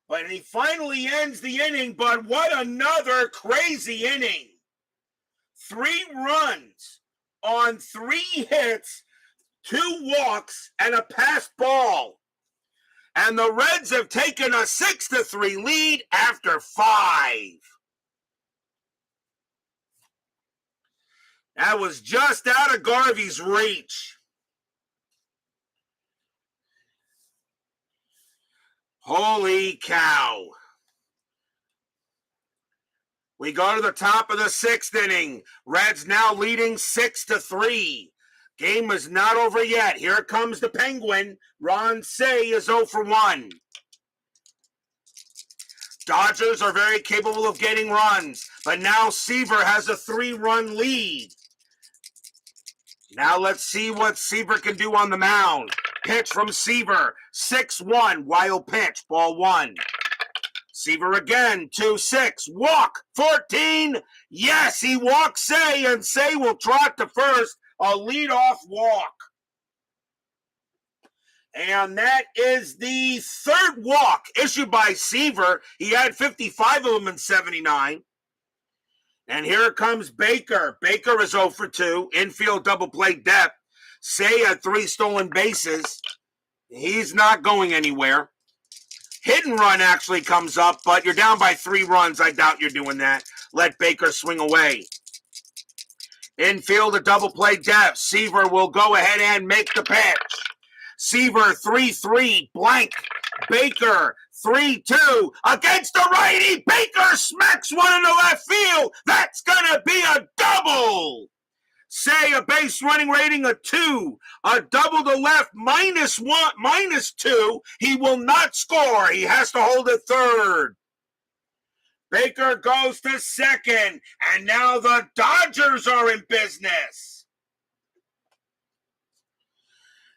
But he finally ends the inning, but what another crazy inning. 3 runs on 3 hits, 2 walks, and a passed ball. And the Reds have taken a 6-3 lead after 5. That was just out of Garvey's reach. Holy cow. We go to the top of the 6th inning. Reds now leading 6-3. Game is not over yet. Here comes the Penguin. Ron Cey is 0 for 1. Dodgers are very capable of getting runs, but now Seaver has a 3-run lead. Now let's see what Seaver can do on the mound. Pitch from Seaver, 6-1, wild pitch, ball 1. Seaver again, 2-6, walk, 14. Yes, he walks Cey, and Cey will trot to first, a leadoff walk. And that is the third walk issued by Seaver. He had 55 of them in 79. And here comes Baker. Baker is 0 for 2. Infield double play depth. Cey had 3 stolen bases. He's not going anywhere. Hit and run actually comes up, but you're down by 3 runs. I doubt you're doing that. Let Baker swing away. Infield a double play depth. Seaver will go ahead and make the pitch. Seaver 3-3 blank. Baker 3-2 against the righty. Baker smacks one into left field. That's gonna be a double. Cey a base running rating of 2. A double to left -2. He will not score. He has to hold it third. Baker goes to second, and now the Dodgers are in business.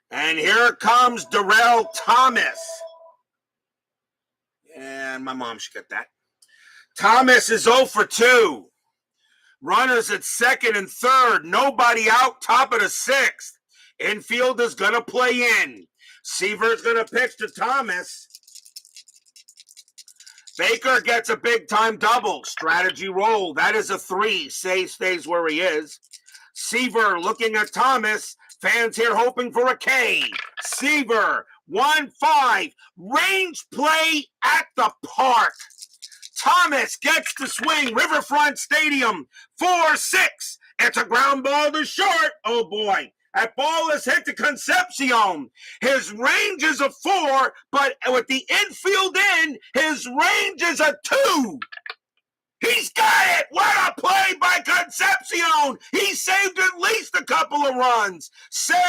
And here comes Darrell Thomas. And my mom should get that. Thomas is 0 for 2. Runners at second and third. Nobody out, top of the 6th. Infield is going to play in. Seaver's going to pitch to Thomas. Baker gets a big-time double. Strategy roll. That is a 3. Cey stays where he is. Seaver looking at Thomas. Fans here hoping for a K. Seaver, 1-5. Range play at the park. Thomas gets to swing. Riverfront Stadium, 4-6. It's a ground ball to short. Oh, boy. That ball is hit to Concepcion. His range is a 4, but with the infield in, his range is a 2. He's got it! What a play by Concepcion! He saved at least a couple of runs.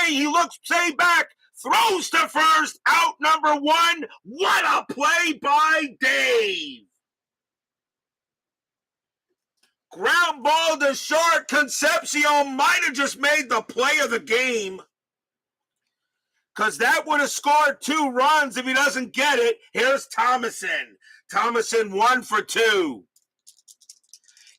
He looks back, throws to first, out number 1. What a play by Dave! Ground ball to short. Concepcion might have just made the play of the game, because that would have scored 2 runs if he doesn't get it. Here's Thomason. Thomason 1 for 2.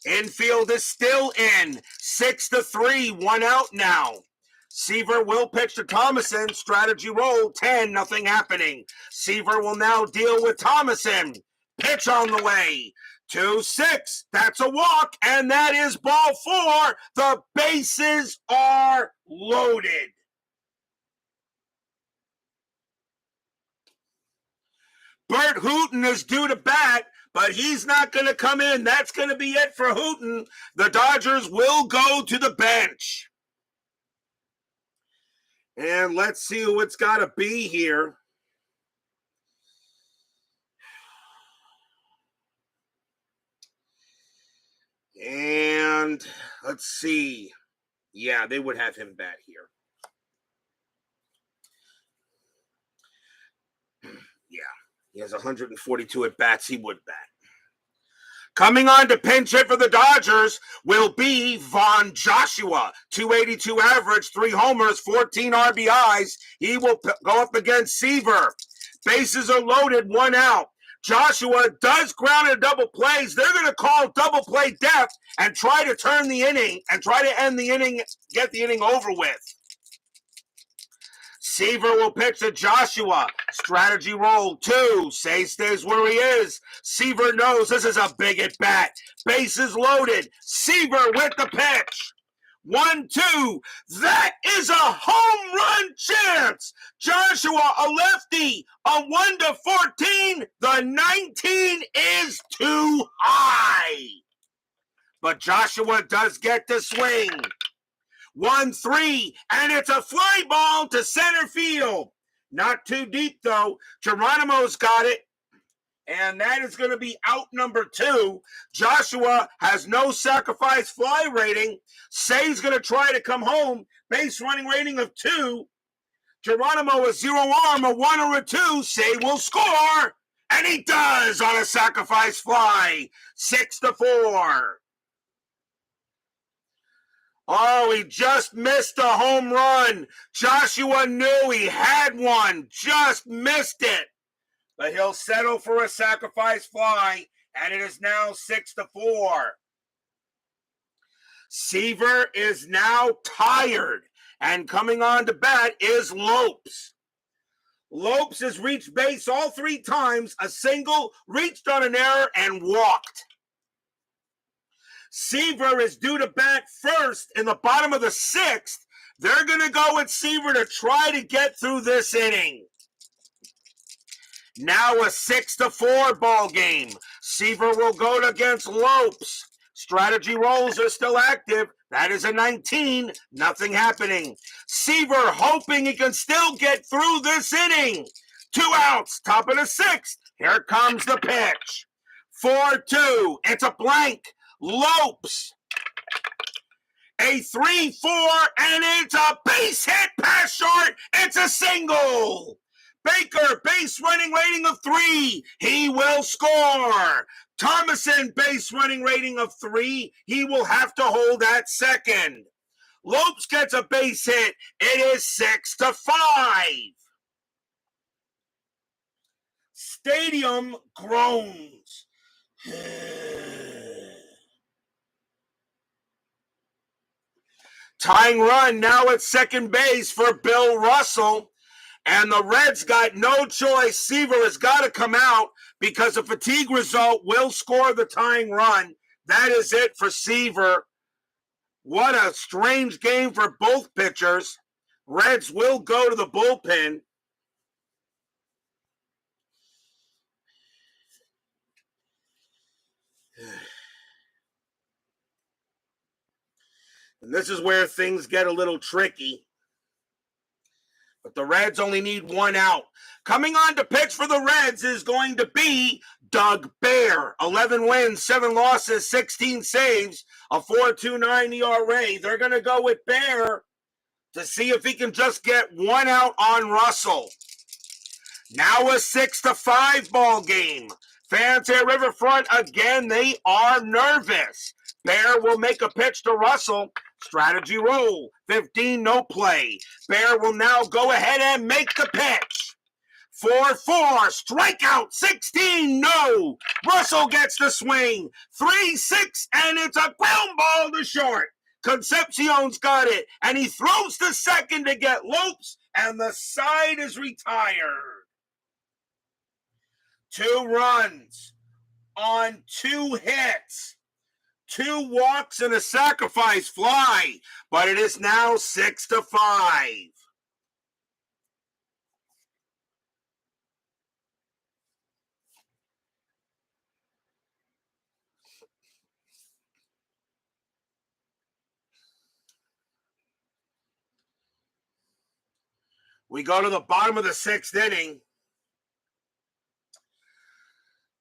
Infield is still in. 6-3, 1 out now. Seaver will pitch to Thomason. Strategy roll, 10, nothing happening. Seaver will now deal with Thomason. Pitch on the way. 2-6, that's a walk, and that is ball 4. The bases are loaded. Burt Hooton is due to bat, but he's not going to come in. That's going to be it for Hooton. The Dodgers will go to the bench. And let's see who it's got to be here. And let's see. Yeah, they would have him bat here. Yeah, he has 142 at bats. He would bat. Coming on to pinch hit for the Dodgers will be Von Joshua. 282 average, 3 homers, 14 RBIs. He will go up against Seaver. Bases are loaded, 1 out. Joshua does ground and double plays. They're going to call double play depth and try to turn the inning and try to end the inning, get the inning over with. Seaver will pitch to Joshua. Strategy roll 2. Stays where he is. Seaver knows this is a big at bat. Bases loaded. Seaver with the pitch. 1-2. That is a home run chance. Joshua, a lefty, a 1-14. The 19 is too high. But Joshua does get to swing. 1-3, and it's a fly ball to center field. Not too deep, though. Geronimo's got it. And that is going to be out number 2. Joshua has no sacrifice fly rating. Say's going to try to come home. Base running rating of 2. Geronimo a 0 arm, a 1 or a 2. Say will score. And he does on a sacrifice fly. 6-4. Oh, he just missed a home run. Joshua knew he had one. Just missed it. But he'll settle for a sacrifice fly. And it is now 6-4. Seaver is now tired. And coming on to bat is Lopes. Lopes has reached base all 3 times, a single, reached on an error, and walked. Seaver is due to bat first in the bottom of the 6th. They're going to go with Seaver to try to get through this inning. Now a 6-4 ball game. Seaver will go against Lopes. Strategy rolls are still active. That is a 19. Nothing happening. Seaver hoping he can still get through this inning. 2 outs. Top of the 6th. Here comes the pitch. 4-2. It's a blank. Lopes. A 3-4. And it's a base hit past short. It's a single. Baker, base running rating of 3. He will score. Thomason, base running rating of 3. He will have to hold at second. Lopes gets a base hit. It is 6-5. Stadium groans. Tying run now at second base for Bill Russell. And the Reds got no choice. Seaver has got to come out because a fatigue result will score the tying run. That is it for Seaver. What a strange game for both pitchers. Reds will go to the bullpen. And this is where things get a little tricky. But the Reds only need 1 out. Coming on to pitch for the Reds is going to be Doug Bear. 11 wins, 7 losses, 16 saves, a 4.29 ERA. They're going to go with Bear to see if he can just get 1 out on Russell. Now a 6-5 ball game. Fans at Riverfront, again, they are nervous. Bear will make a pitch to Russell. Strategy roll. 15, no play. Bear will now go ahead and make the pitch. 4-4, strikeout. 16, no. Russell gets the swing. 3-6, and it's a ground ball to short. Concepcion's got it, and he throws to second to get Lopes, and the side is retired. 2 runs on 2 hits. 2 walks and a sacrifice fly, but it is now 6-5. We go to the bottom of the 6th inning.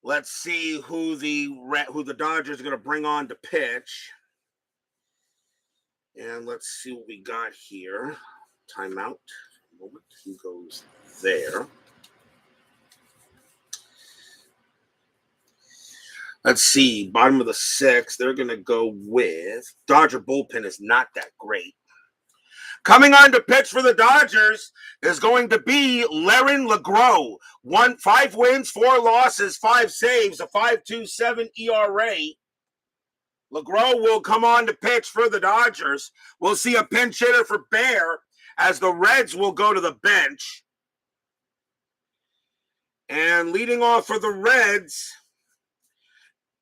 Let's see who the Dodgers are going to bring on to pitch. And let's see what we got here. Timeout. A moment. He goes there. Let's see. Bottom of the 6th. They're going to go with Dodger bullpen is not that great. Coming on to pitch for the Dodgers is going to be Laren LeGros. 5 wins, 4 losses, 5 saves, a 5.27 ERA. LeGros will come on to pitch for the Dodgers. We'll see a pinch hitter for Bear as the Reds will go to the bench. And leading off for the Reds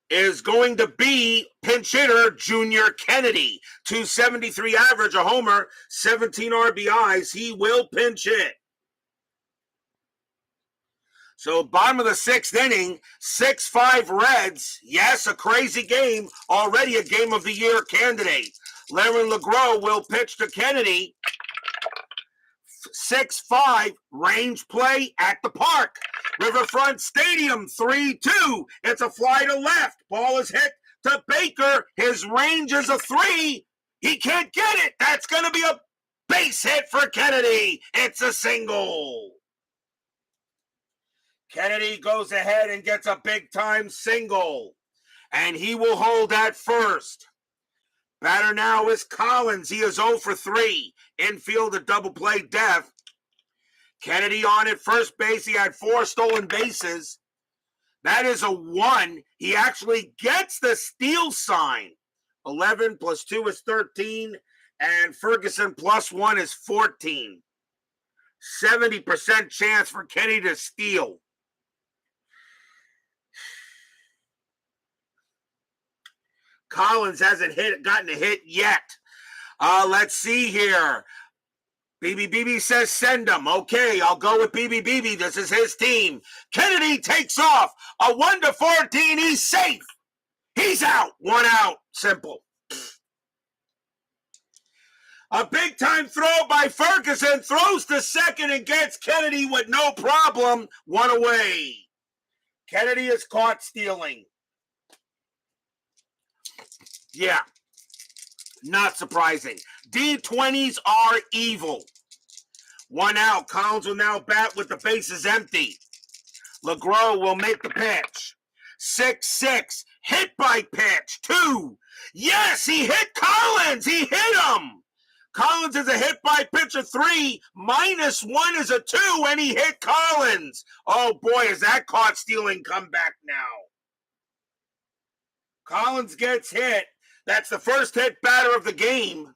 is going to be pinch hitter Junior Kennedy. 273 average, a homer, 17 RBIs. He will pinch hit. So bottom of the 6th inning, 6-5 Reds. Yes, a crazy game. Already a game of the year candidate. Laren LeGros will pitch to Kennedy. 6-5, range play at the park. Riverfront Stadium, 3-2. It's a fly to left. Ball is hit to Baker. His range is a 3. He can't get it. That's going to be a base hit for Kennedy. It's a single. Kennedy goes ahead and gets a big-time single. And he will hold at first. Batter now is Collins. He is 0 for 3. Infield a double play death. Kennedy on at first base. He had 4 stolen bases. That is a 1. He actually gets the steal sign. 11 plus 2 is 13. And Ferguson plus 1 is 14. 70% chance for Kennedy to steal. Collins hasn't gotten a hit yet. Let's see here. BB says send him. Okay, I'll go with BB. This is his team. Kennedy takes off. A 1-14. He's safe. He's out. 1 out. Simple. A big-time throw by Ferguson. Throws to second and gets Kennedy with no problem. 1 away. Kennedy is caught stealing. Yeah. Not surprising. D20s are evil. 1 out. Collins will now bat with the bases empty. LeGros will make the pitch. 6-6. Hit by pitch. 2. Yes, he hit Collins. He hit him. Collins is a hit by pitch of 3. -1 is a 2, and he hit Collins. Oh, boy, is that caught stealing comeback now. Collins gets hit. That's the first hit batter of the game.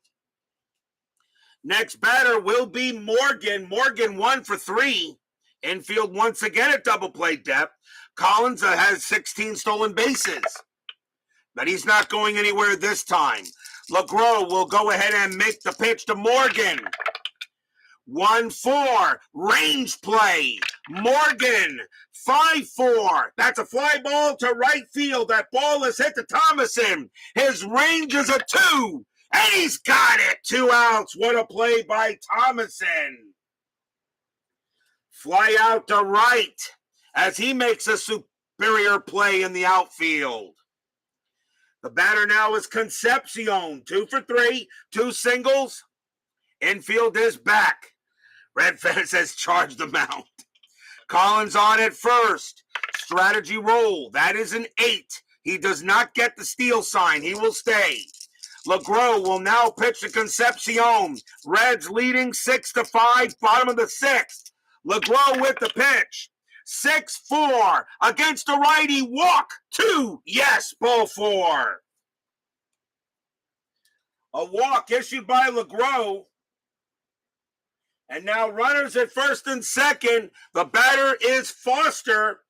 Next batter will be Morgan. Morgan 1 for 3. Infield once again at double play depth. Collins has 16 stolen bases. But he's not going anywhere this time. LeGros will go ahead and make the pitch to Morgan. 1-4. Range play. Morgan. 5-4. That's a fly ball to right field. That ball is hit to Thomason. His range is a 2. And he's got it. 2 outs. What a play by Thomason. Fly out to right as he makes a superior play in the outfield. The batter now is Concepcion. 2 for 3. 2 singles. Infield is back. Redfern says charge the mound. Collins on at first. Strategy roll. That is an 8. He does not get the steal sign. He will stay. LeGros will now pitch to Concepcion. Reds leading 6-5. Bottom of the 6th. LeGros with the pitch. 6-4 against the righty. Walk 2. Yes, ball 4. A walk issued by LeGros. And now runners at first and second. The batter is Foster.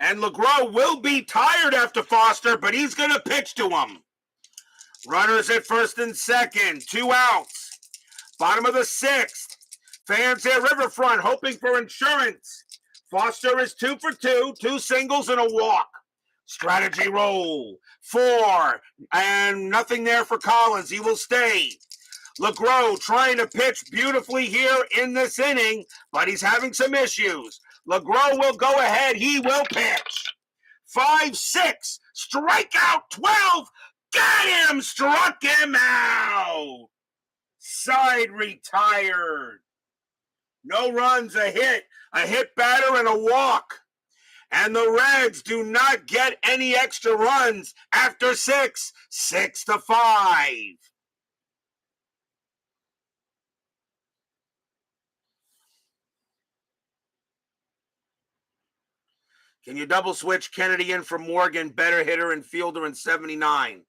And LeGros will be tired after Foster, but he's going to pitch to him. Runners at first and second. 2 outs. Bottom of the 6th. Fans at Riverfront hoping for insurance. Foster is 2 for 2. 2 singles and a walk. Strategy roll. 4. And nothing there for Collins. He will stay. LeGros trying to pitch beautifully here in this inning, but he's having some issues. LeGros will go ahead. He will pitch. 5-6. Strikeout 12. Got him. Struck him out. Side retired. No runs, a hit batter, and a walk. And the Reds do not get any extra runs after 6. 6-5. Can you double switch Kennedy in for Morgan, better hitter and fielder in 79?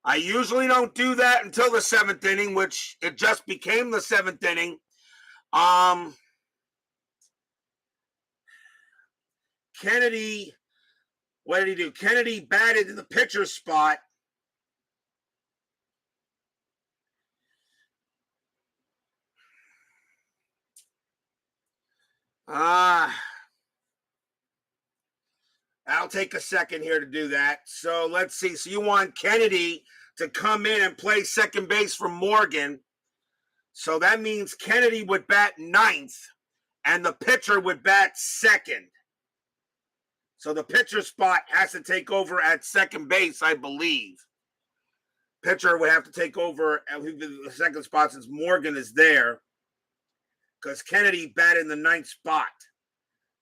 I usually don't do that until the 7th inning, which it just became the 7th inning. Kennedy, what did he do? Kennedy batted in the pitcher's spot. I'll take a second here to do that. So let's see. So you want Kennedy to come in and play second base for Morgan. So that means Kennedy would bat ninth and the pitcher would bat second. So the pitcher spot has to take over at second base, I believe. Pitcher would have to take over at the second spot since Morgan is there, because Kennedy batted in the ninth spot.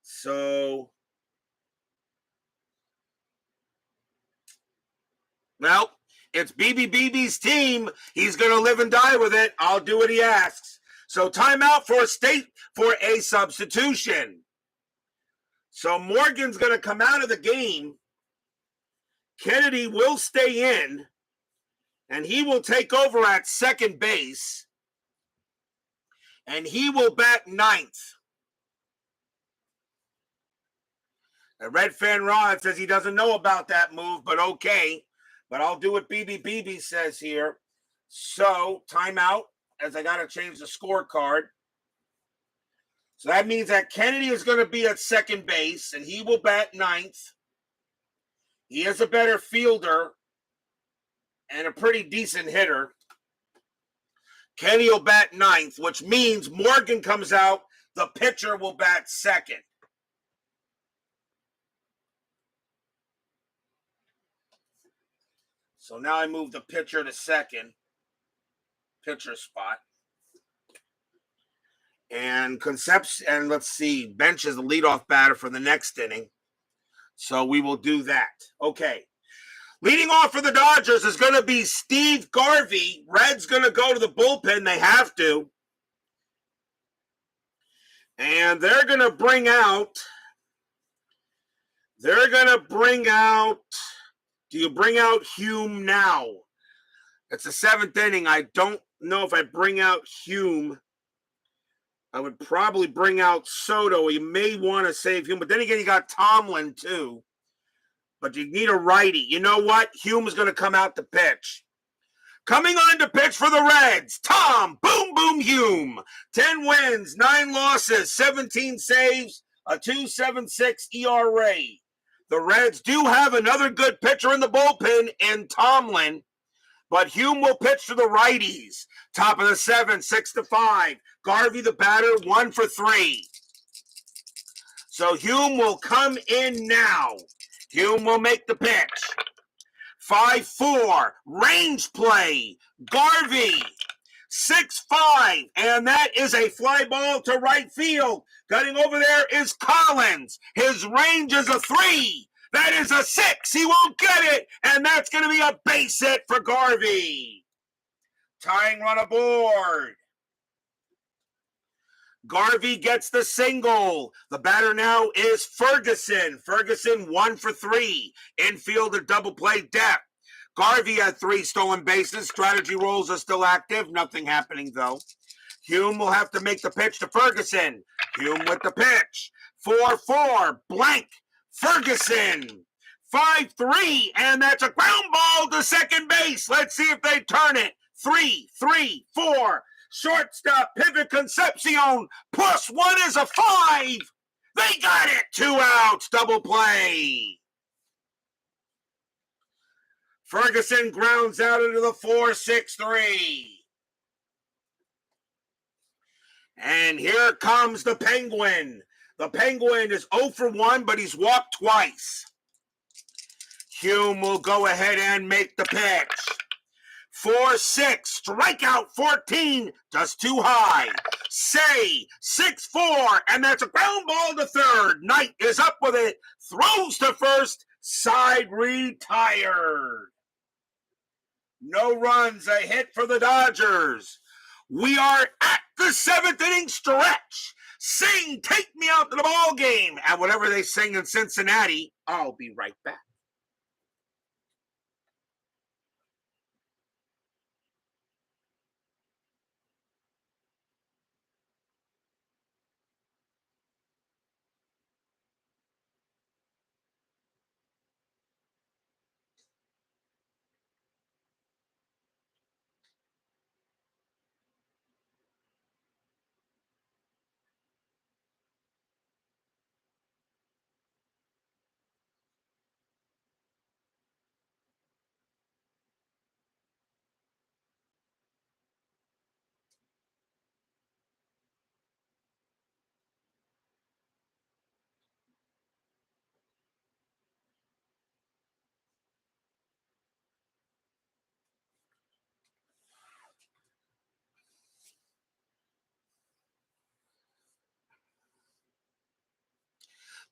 So, well, it's BB's team. He's going to live and die with it. I'll do what he asks. So timeout for a substitution. So Morgan's going to come out of the game. Kennedy will stay in, and he will take over at second base, and he will bat ninth. And Red Fan Rod says he doesn't know about that move, but okay. But I'll do what BB says here. So timeout, as I got to change the scorecard. So that means that Kennedy is going to be at second base, and he will bat ninth. He is a better fielder and a pretty decent hitter. Kennedy will bat ninth, which means Morgan comes out. The pitcher will bat second. So now I move the pitcher to second. Pitcher spot. And let's see, Bench is the leadoff batter for the next inning. So we will do that. Okay. Leading off for the Dodgers is going to be Steve Garvey. Red's going to go to the bullpen. They have to. And they're going to bring out, do you bring out Hume now? It's the seventh inning. I don't know if I bring out Hume. I would probably bring out Soto. You may want to save Hume. But then again, you got Tomlin, too. But you need a righty. You know what? Hume's going to come out to pitch. Coming on to pitch for the Reds, Tom Boom Boom Hume. 10 wins, 9 losses, 17 saves, a 2.76 ERA. The Reds do have another good pitcher in the bullpen in Tomlin. But Hume will pitch to the righties. Top of the 7, 6-5. Garvey, the batter, 1 for 3. So Hume will come in now. Hume will make the pitch. 5-4. Range play. Garvey. 6-5. And that is a fly ball to right field. Cutting over there is Collins. His range is a 3. That is a 6. He won't get it. And that's going to be a base hit for Garvey. Tying run aboard. Garvey gets the single. The batter now is Ferguson. Ferguson 1 for 3. Infield a double play depth. Garvey had 3 stolen bases. Strategy rolls are still active. Nothing happening though. Hume will have to make the pitch to Ferguson. Hume with the pitch. 4-4. Blank. Ferguson. 5-3. And that's a ground ball to second base. Let's see if they turn it. 3-3-4. Shortstop, pivot, Concepcion, +1 is a 5. They got it. 2 outs, double play. Ferguson grounds out into the 4-6-3. And here comes the Penguin. The Penguin is 0 for 1, but he's walked twice. Hume will go ahead and make the pitch. 4-6, strikeout 14, just too high. Say 6-4, and that's a ground ball to third. Knight is up with it, throws to first, side retired. No runs, a hit for the Dodgers. We are at the 7th inning stretch. Sing, take me out to the ball game. And whatever they sing in Cincinnati, I'll be right back.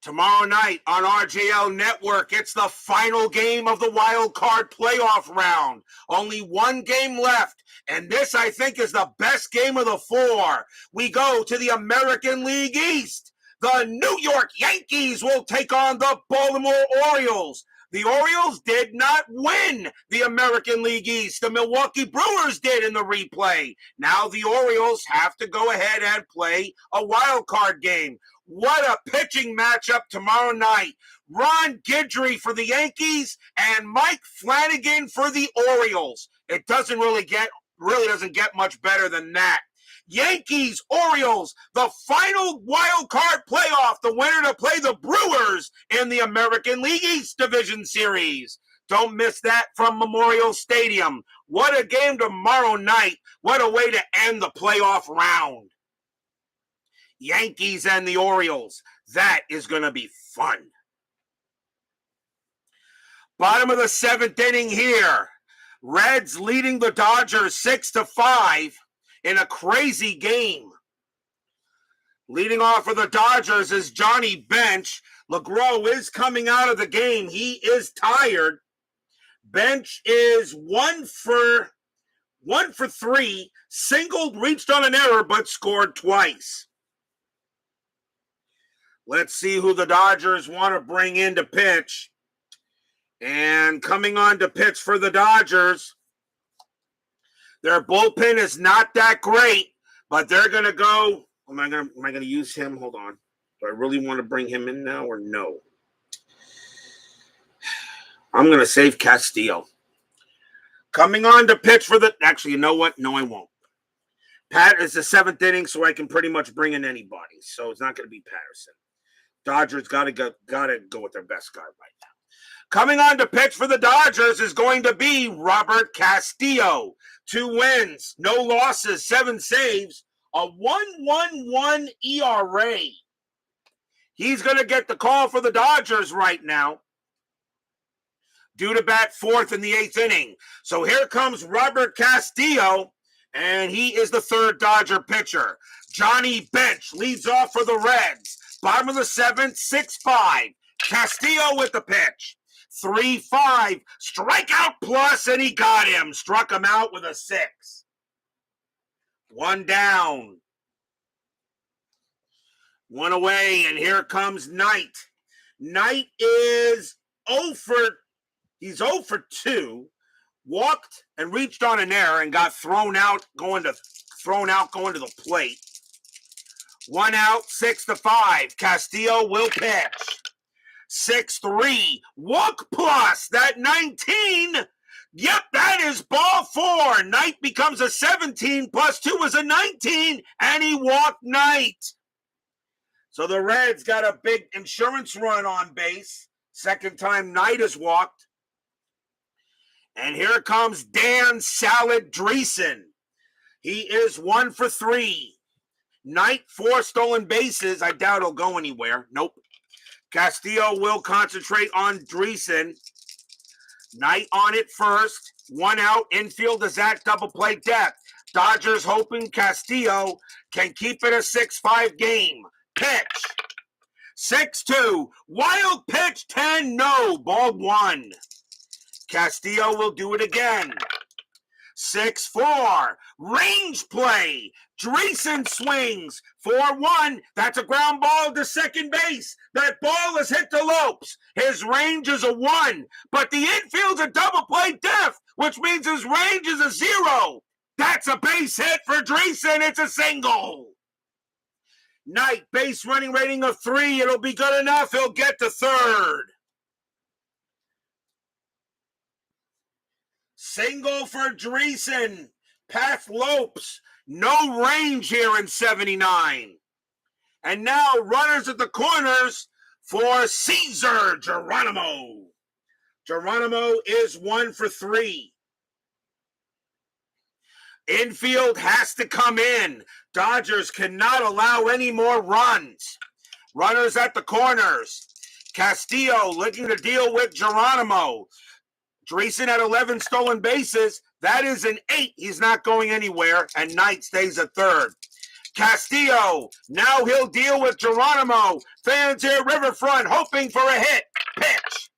Tomorrow night on RJL Network, it's the final game of the wild card playoff round. Only one game left, and this, I think, is the best game of the four. We go to the American League East. The New York Yankees will take on the Baltimore Orioles. The Orioles did not win the American League East. The Milwaukee Brewers did in the replay. Now the Orioles have to go ahead and play a wild card game. What a pitching matchup tomorrow night. Ron Guidry for the Yankees and Mike Flanagan for the Orioles. It doesn't really doesn't get much better than that. Yankees, Orioles, the final wild card playoff, the winner to play the Brewers in the American League East Division Series. Don't miss that from Memorial Stadium. What a game tomorrow night. What a way to end the playoff round. Yankees and the Orioles. That is going to be fun. Bottom of the seventh inning here. Reds leading the Dodgers 6-5 in a crazy game. Leading off for the Dodgers is Johnny Bench. LeGros is coming out of the game. He is tired. Bench is one for 3, singled, reached on an error, but scored twice. Let's see who the Dodgers want to bring in to pitch. And coming on to pitch for the Dodgers, their bullpen is not that great, but they're going to go. Am I going to use him? Hold on. Do I really want to bring him in now or no? I'm going to save Castillo. Coming on to pitch for the. Actually, you know what? No, I won't. Pat is the seventh inning, so I can pretty much bring in anybody. So it's not going to be Patterson. Dodgers got to go with their best guy right now. Coming on to pitch for the Dodgers is going to be Robert Castillo. 2 wins, no losses, 7 saves, a 1.11 ERA. He's going to get the call for the Dodgers right now. Due to bat fourth in the 8th inning. So here comes Robert Castillo, and he is the third Dodger pitcher. Johnny Bench leads off for the Reds. Bottom of the 7th, 6-5. Castillo with the pitch. 3-5. Strikeout plus, and he got him. Struck him out with a 6. 1 down. 1 away, and here comes Knight. Knight is 0 for 2. Walked and reached on an error and got thrown out going to the plate. 1 out, 6-5. Castillo will pitch. 6-3. Walk plus. That 19. Yep, that is ball 4. Knight becomes a 17. Plus 2 is a 19. And he walked Knight. So the Reds got a big insurance run on base. Second time Knight has walked. And here comes Dan Salad Dreesen. He is 1 for 3. Knight, 4 stolen bases. I doubt he'll go anywhere. Nope. Castillo will concentrate on Dreesen. Knight on it first. 1 out. Infield is at double play depth. Dodgers hoping Castillo can keep it a 6-5 game. Pitch. 6-2. Wild pitch 10. No. Ball 1. Castillo will do it again. 6-4. Range play. Dreesen swings. 4-1. That's a ground ball to second base. That ball is hit to Lopes. His range is a 1. But the infield's a double play depth, which means his range is a 0. That's a base hit for Dreesen. It's a single. Knight, base running rating of 3. It'll be good enough. He'll get to third. Single for Dreesen. Past Lopes. No range here in 79. And now runners at the corners for Caesar Geronimo. Geronimo is 1 for 3. Infield has to come in. Dodgers cannot allow any more runs. Runners at the corners. Castillo looking to deal with Geronimo. Dreesen had 11 stolen bases. That is an 8. He's not going anywhere, and Knight stays at third. Castillo, now he'll deal with Geronimo. Fans here, Riverfront, hoping for a hit. Pitch.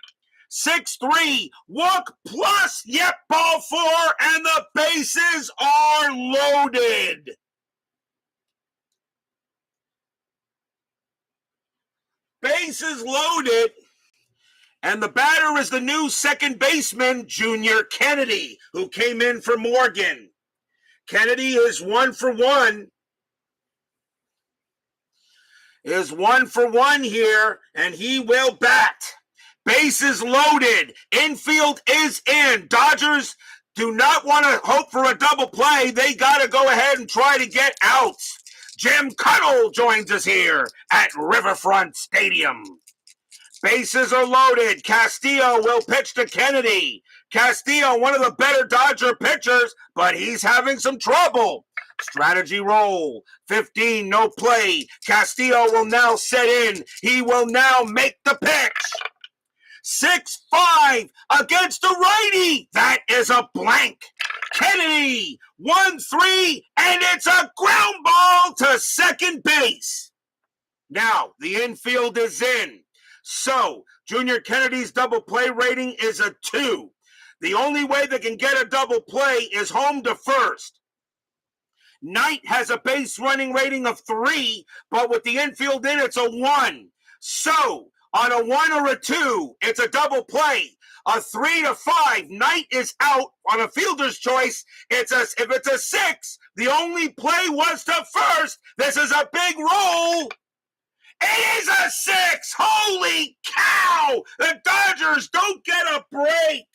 6-3, walk plus, yep, ball 4, and the bases are loaded. Bases loaded, and the batter is the new second baseman, Junior Kennedy, who came in for Morgan. Kennedy is 1 for 1. Is 1 for 1 here, and he will bat. Bases loaded. Infield is in. Dodgers do not want to hope for a double play. They got to go ahead and try to get outs. Jim Cuddle joins us here at Riverfront Stadium. Bases are loaded. Castillo will pitch to Kennedy. Castillo, one of the better Dodger pitchers, but he's having some trouble. Strategy roll. 15, no play. Castillo will now set in. He will now make the pitch. 6-5 against the righty. That is a blank. Kennedy, 1-3, and it's a ground ball to second base. Now, the infield is in. So, Junior Kennedy's double play rating is a 2. The only way they can get a double play is home to first. Knight has a base running rating of 3, but with the infield in, it's a 1. So, on a 1 or a 2, it's a double play. A 3 to 5, Knight is out on a fielder's choice. If it's a 6, the only play was to first. This is a big roll. It is a 6. Holy cow! The Dodgers don't get a break.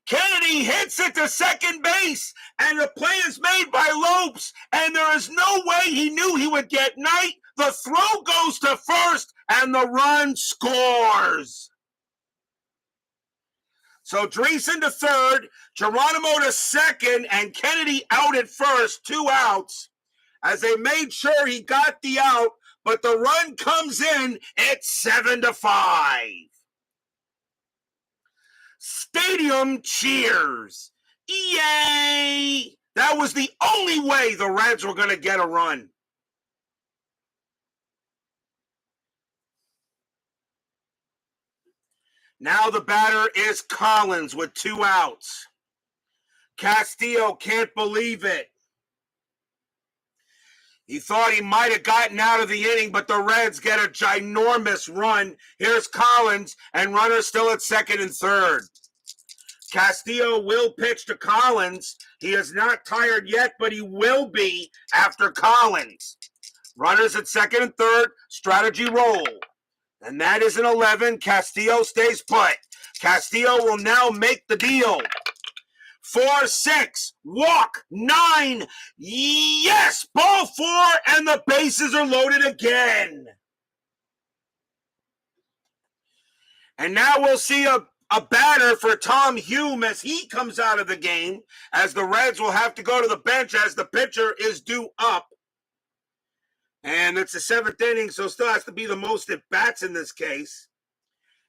Kennedy hits it to second base, and the play is made by Lopes, and there is no way he knew he would get Knight. The throw goes to first, and the run scores. So Dreesen to third, Geronimo to second, and Kennedy out at first, 2 outs, as they made sure he got the out, but the run comes in at 7-5. Stadium cheers. Yay! That was the only way the Reds were going to get a run. Now the batter is Collins with 2 outs. Castillo can't believe it. He thought he might have gotten out of the inning, but the Reds get a ginormous run. Here's Collins, and runners still at second and third. Castillo will pitch to Collins. He is not tired yet, but he will be after Collins. Runners at second and third, strategy roll. And that is an 11. Castillo stays put. Castillo will now make the deal. 4-6, walk, 9, yes, ball 4, and the bases are loaded again. And now we'll see a batter for Tom Hume as he comes out of the game, as the Reds will have to go to the bench as the pitcher is due up. And it's the 7th inning, so still has to be the most at bats in this case.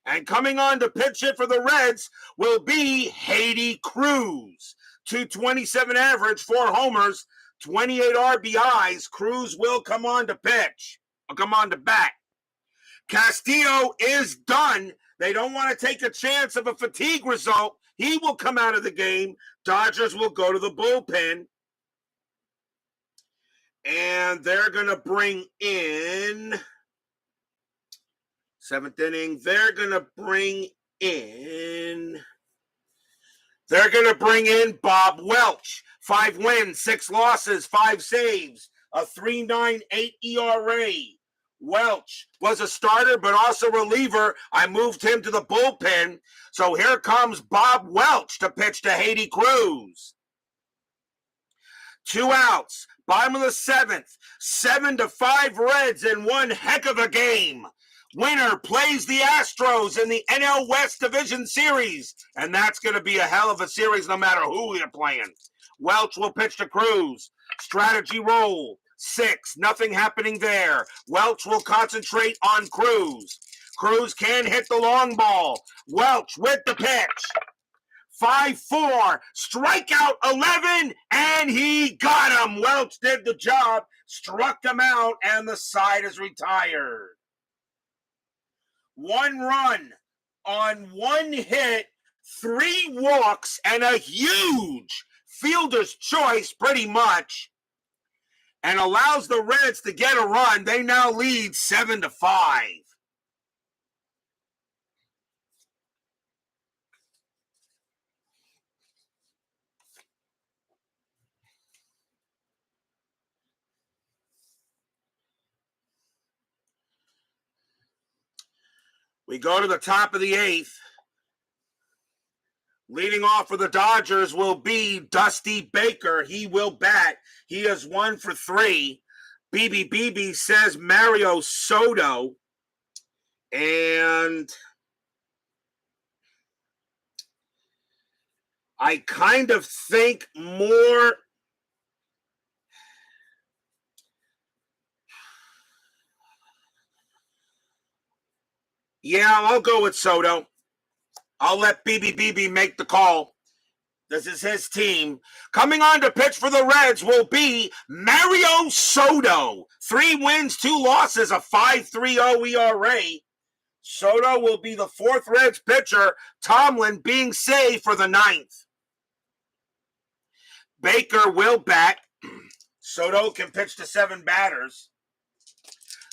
And coming on to pitch it for the Reds will be Haiti Cruz. 227 average, 4 homers, 28 RBIs. Cruz will come on to pitch. Or come on to bat. Castillo is done. They don't want to take a chance of a fatigue result. He will come out of the game. Dodgers will go to the bullpen. And they're going to bring in, 7th inning, they're going to bring in Bob Welch. 5 wins, 6 losses, 5 saves, a 3.98 ERA. Welch was a starter, but also reliever. I moved him to the bullpen. So here comes Bob Welch to pitch to Haiti Cruz. 2 outs. Bottom of the 7th, 7-5 Reds in one heck of a game. Winner plays the Astros in the NL West Division Series, and that's going to be a hell of a series no matter who you're playing. Welch will pitch to Cruz. Strategy roll. 6, nothing happening there. Welch will concentrate on Cruz. Cruz can hit the long ball. Welch with the pitch. 5-4, strikeout 11, and he got him. Welch did the job, struck him out, and the side is retired. 1 run on 1 hit, 3 walks, and a huge fielder's choice, pretty much, and allows the Reds to get a run. They now lead 7-5. We go to the top of the 8th. Leading off for the Dodgers will be Dusty Baker. He will bat. He is 1 for 3. BB says Mario Soto. And I kind of think more... Yeah, I'll go with Soto. I'll let BB make the call. This is his team. Coming on to pitch for the Reds will be Mario Soto. 3 wins, 2 losses, a 5.30 ERA. Soto will be the 4th Reds pitcher, Tomlin being saved for the 9th. Baker will bat. Soto can pitch to 7 batters.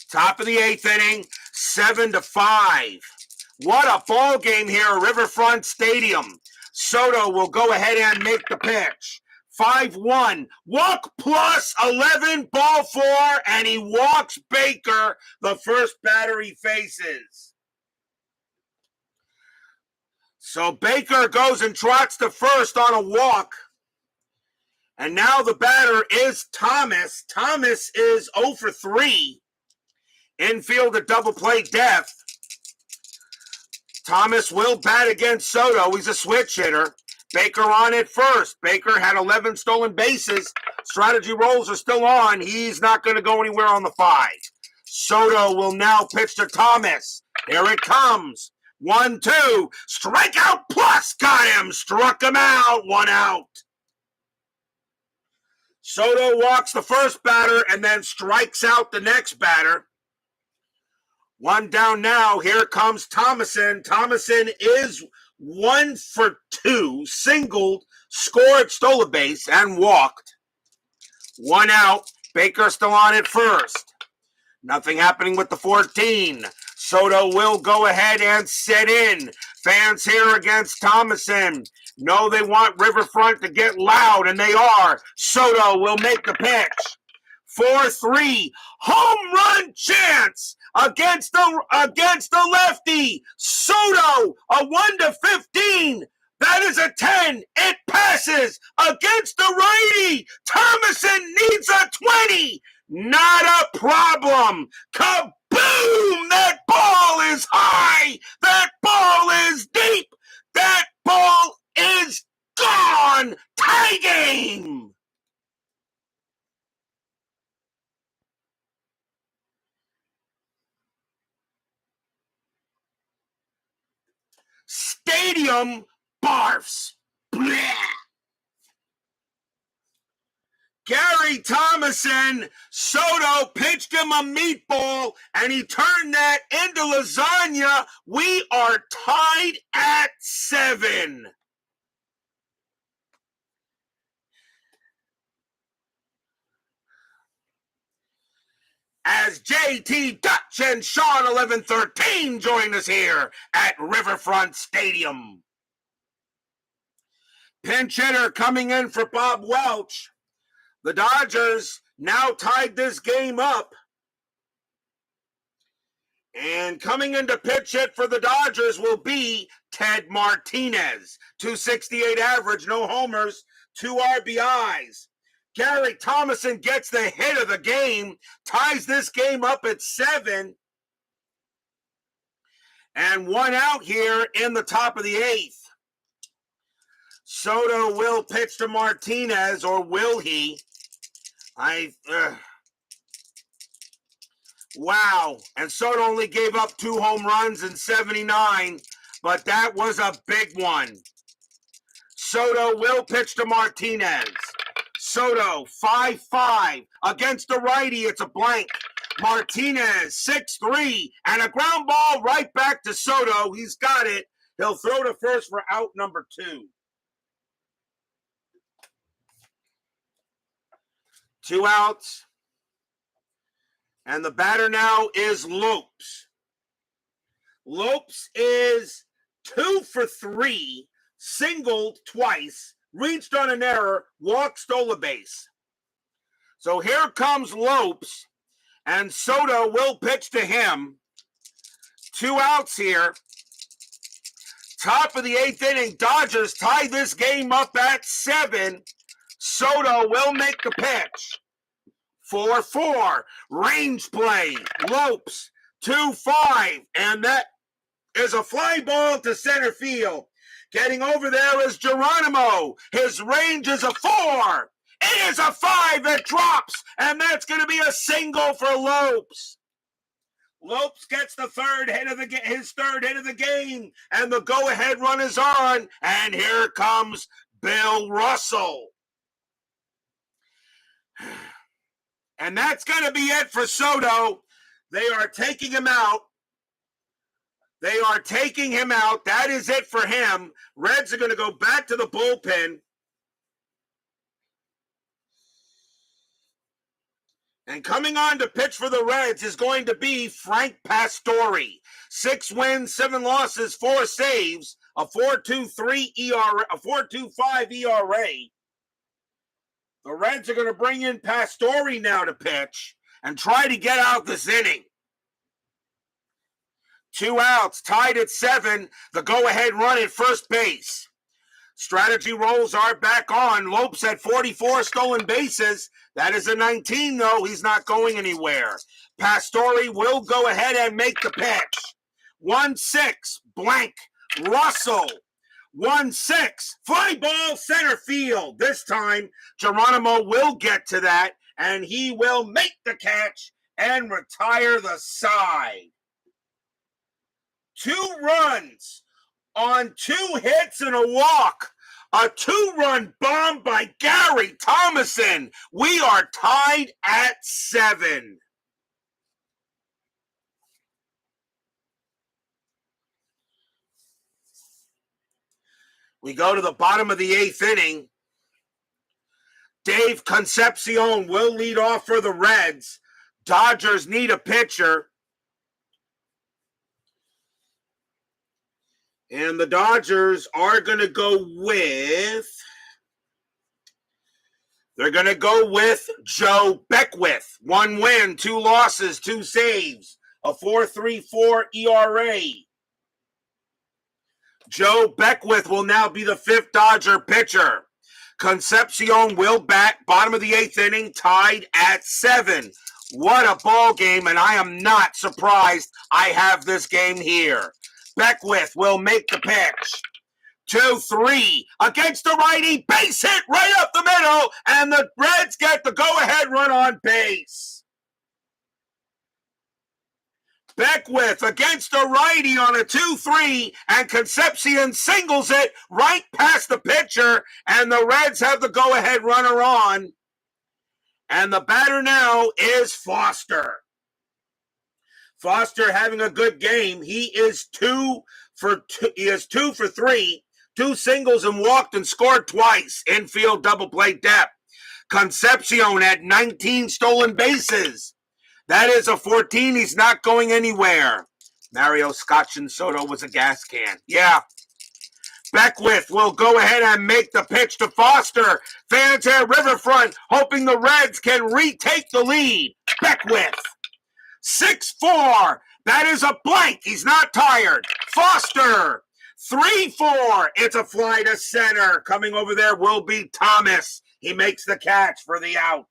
Top of the 8th inning, 7-5. What a ball game here at Riverfront Stadium. Soto will go ahead and make the pitch. 5-1, walk plus 11, ball 4, and he walks Baker, the first batter he faces. So Baker goes and trots to first on a walk. And now the batter is Thomas. Thomas is 0 for 3. Infield a double play death. Thomas will bat against Soto. He's a switch hitter. Baker on at first. Baker had 11 stolen bases. Strategy rolls are still on. He's not going to go anywhere on the 5. Soto will now pitch to Thomas. Here it comes. 1-2. Strikeout plus. Got him. Struck him out. 1 out. Soto walks the first batter and then strikes out the next batter. 1 down now. Here comes Thomason. Thomason is 1 for 2. Singled, scored, stole a base, and walked. 1 out. Baker still on at first. Nothing happening with the 14. Soto will go ahead and set in. Fans here against Thomason. No, they want Riverfront to get loud, and they are. Soto will make the pitch. 4-3. Home run chance against the lefty. Soto, a 1-15. That is a 10. It passes against the righty. Thomason needs a 20. Not a problem. Kaboom! That ball is high. That ball is deep. That ball is gone. Tie game. Stadium barfs. Blech. Gary Thomason, Soto pitched him a meatball, and he turned that into lasagna. We are tied at 7. As JT Dutch and Sean 1113 join us here at Riverfront Stadium. Pinch hitter coming in for Bob Welch. The Dodgers now tied this game up. And coming into pitch hit for the Dodgers will be Ted Martinez. 268 average, no homers, 2 RBIs. Gary Thomason gets the hit of the game, ties this game up at 7. And 1 out here in the top of the 8th. Soto will pitch to Martinez, or will he? Wow. And Soto only gave up 2 home runs in 79, but that was a big one. Soto will pitch to Martinez. Soto, 5-5. Against the righty, it's a blank. Martinez, 6-3. And a ground ball right back to Soto. He's got it. He'll throw to first for out number 2. 2 outs. And the batter now is Lopes. Lopes is 2 for 3, singled twice, reached on an error, walked, stole a base. So here comes Lopes, and Soto will pitch to him. 2 outs here. Top of the 8th inning, Dodgers tie this game up at 7. Soto will make the pitch. 4-4, range play, Lopes, 2-5, and that is a fly ball to center field. Getting over there is Geronimo. His range is a 4. It is a 5 that drops, and that's going to be a single for Lopes. Lopes gets the his third hit of the game, and the go-ahead run is on, and here comes Bill Russell. And that's going to be it for Soto. They are taking him out. That is it for him. Reds are going to go back to the bullpen. And coming on to pitch for the Reds is going to be Frank Pastore. 6 wins, 7 losses, 4 saves, a 4.23 ERA, a 4.25 ERA. The Reds are going to bring in Pastore now to pitch and try to get out this inning. 2 outs, tied at 7. The go-ahead run at first base. Strategy rolls are back on. Lopes at 44 stolen bases. That is a 19, though. He's not going anywhere. Pastore will go ahead and make the pitch. 1-6, blank. Russell. 1-6, fly ball center field. This time, Geronimo will get to that, and he will make the catch and retire the side. 2 runs on 2 hits and a walk. A 2-run bomb by Gary Thomason. We are tied at 7. We go to the bottom of the 8th inning. Dave Concepcion will lead off for the Reds. Dodgers need a pitcher. And the Dodgers are going to go with... They're going to go with Joe Beckwith. 1 win, 2 losses, 2 saves, a 4.34 ERA. Joe Beckwith will now be the 5th Dodger pitcher. Concepcion will bat, bottom of the 8th inning, tied at 7. What a ball game, and I am not surprised I have this game here. Beckwith will make the pitch. 2-3 against the righty, base hit right up the middle, and the Reds get the go-ahead run on base. Beckwith against the righty on a 2-3, and Concepcion singles it right past the pitcher, and the Reds have the go-ahead runner on. And the batter now is Foster. Foster having a good game. He is 2 for 3, 2 singles and walked and scored twice. Infield double play depth. Concepcion had 19 stolen bases. That is a 14. He's not going anywhere. Mario Scotch and Soto was a gas can. Yeah. Beckwith will go ahead and make the pitch to Foster. Fans at Riverfront hoping the Reds can retake the lead. Beckwith. 6-4. That is a blank. He's not tired. Foster. 3-4. It's a fly to center. Coming over there will be Thomas. He makes the catch for the out.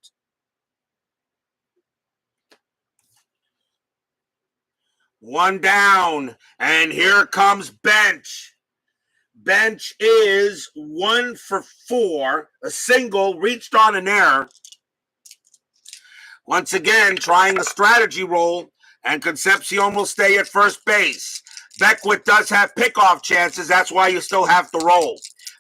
One down, and here comes Bench. Bench is 1 for 4, a single, reached on an error. Once again, trying the strategy roll, and Concepcion will stay at first base. Beckwith does have pickoff chances, that's why you still have to roll.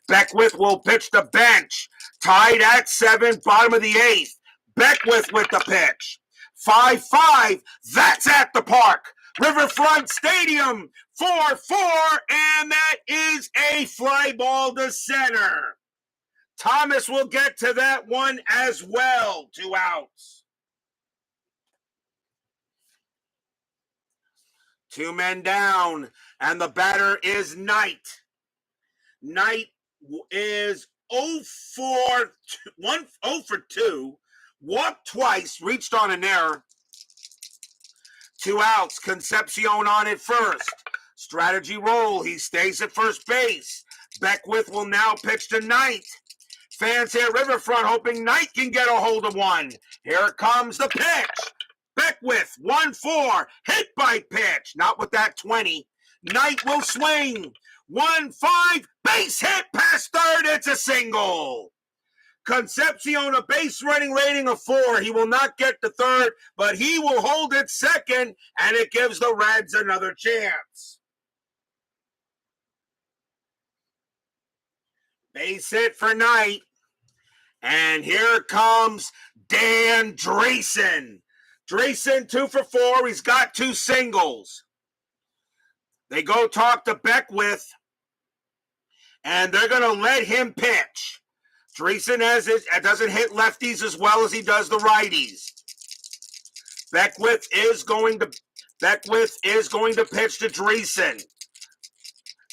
Beckwith will pitch the bench. Tied at 7, bottom of the 8th. Beckwith with the pitch. 5-5. That's at the park. Riverfront Stadium. 4-4. And that is a fly ball to center. Thomas will get to that one as well. 2 outs. 2 men down. And the batter is Knight. Knight is 0 for 2. Walked twice, reached on an error. 2 outs. Concepcion on at first. Strategy roll. He stays at first base. Beckwith will now pitch to Knight. Fans here at Riverfront hoping Knight can get a hold of one. Here comes the pitch. Beckwith, 1-4. Hit by pitch. Not with that 20. Knight will swing. 1-5. Base hit past third. It's a single. Concepcion, a base running rating of 4. He will not get to third, but he will hold it second, and it gives the Reds another chance. Base hit for Knight. And here comes Dan Drayson. Drayson 2 for 4. He's got 2 singles. They go talk to Beckwith, and they're going to let him pitch. Drayson doesn't hit lefties as well as he does the righties. Beckwith is going to pitch to Drayson.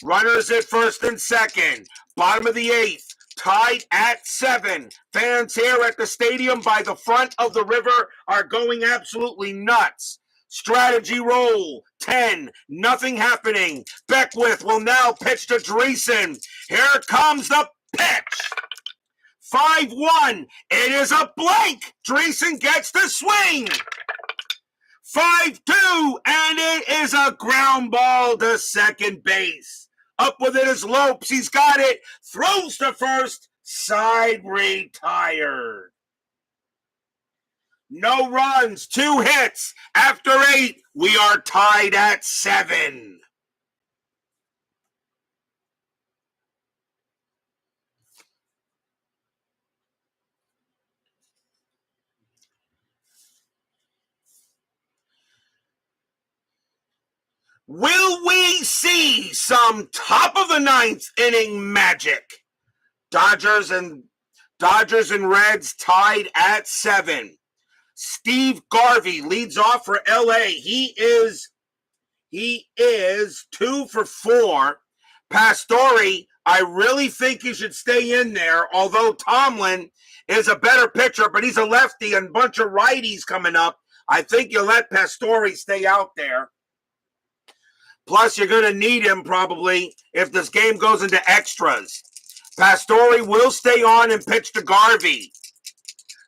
Runners at first and second. Bottom of the 8th. Tied at 7. Fans here at the stadium by the front of the river are going absolutely nuts. Strategy roll. 10. Nothing happening. Beckwith will now pitch to Drayson. Here comes the pitch. 5-1. It is a blank. Drayson gets the swing. 5-2. And it is a ground ball to second base. Up with it is Lopes. He's got it. Throws to first. Side retired. No runs. 2 hits. After 8, we are tied at 7. Will we see some top of the 9th inning magic? Dodgers and Reds tied at 7. Steve Garvey leads off for LA. He is 2 for 4. Pastore, I really think he should stay in there, although Tomlin is a better pitcher, but he's a lefty and a bunch of righties coming up. I think you let Pastore stay out there. Plus, you're going to need him probably if this game goes into extras. Pastore will stay on and pitch to Garvey.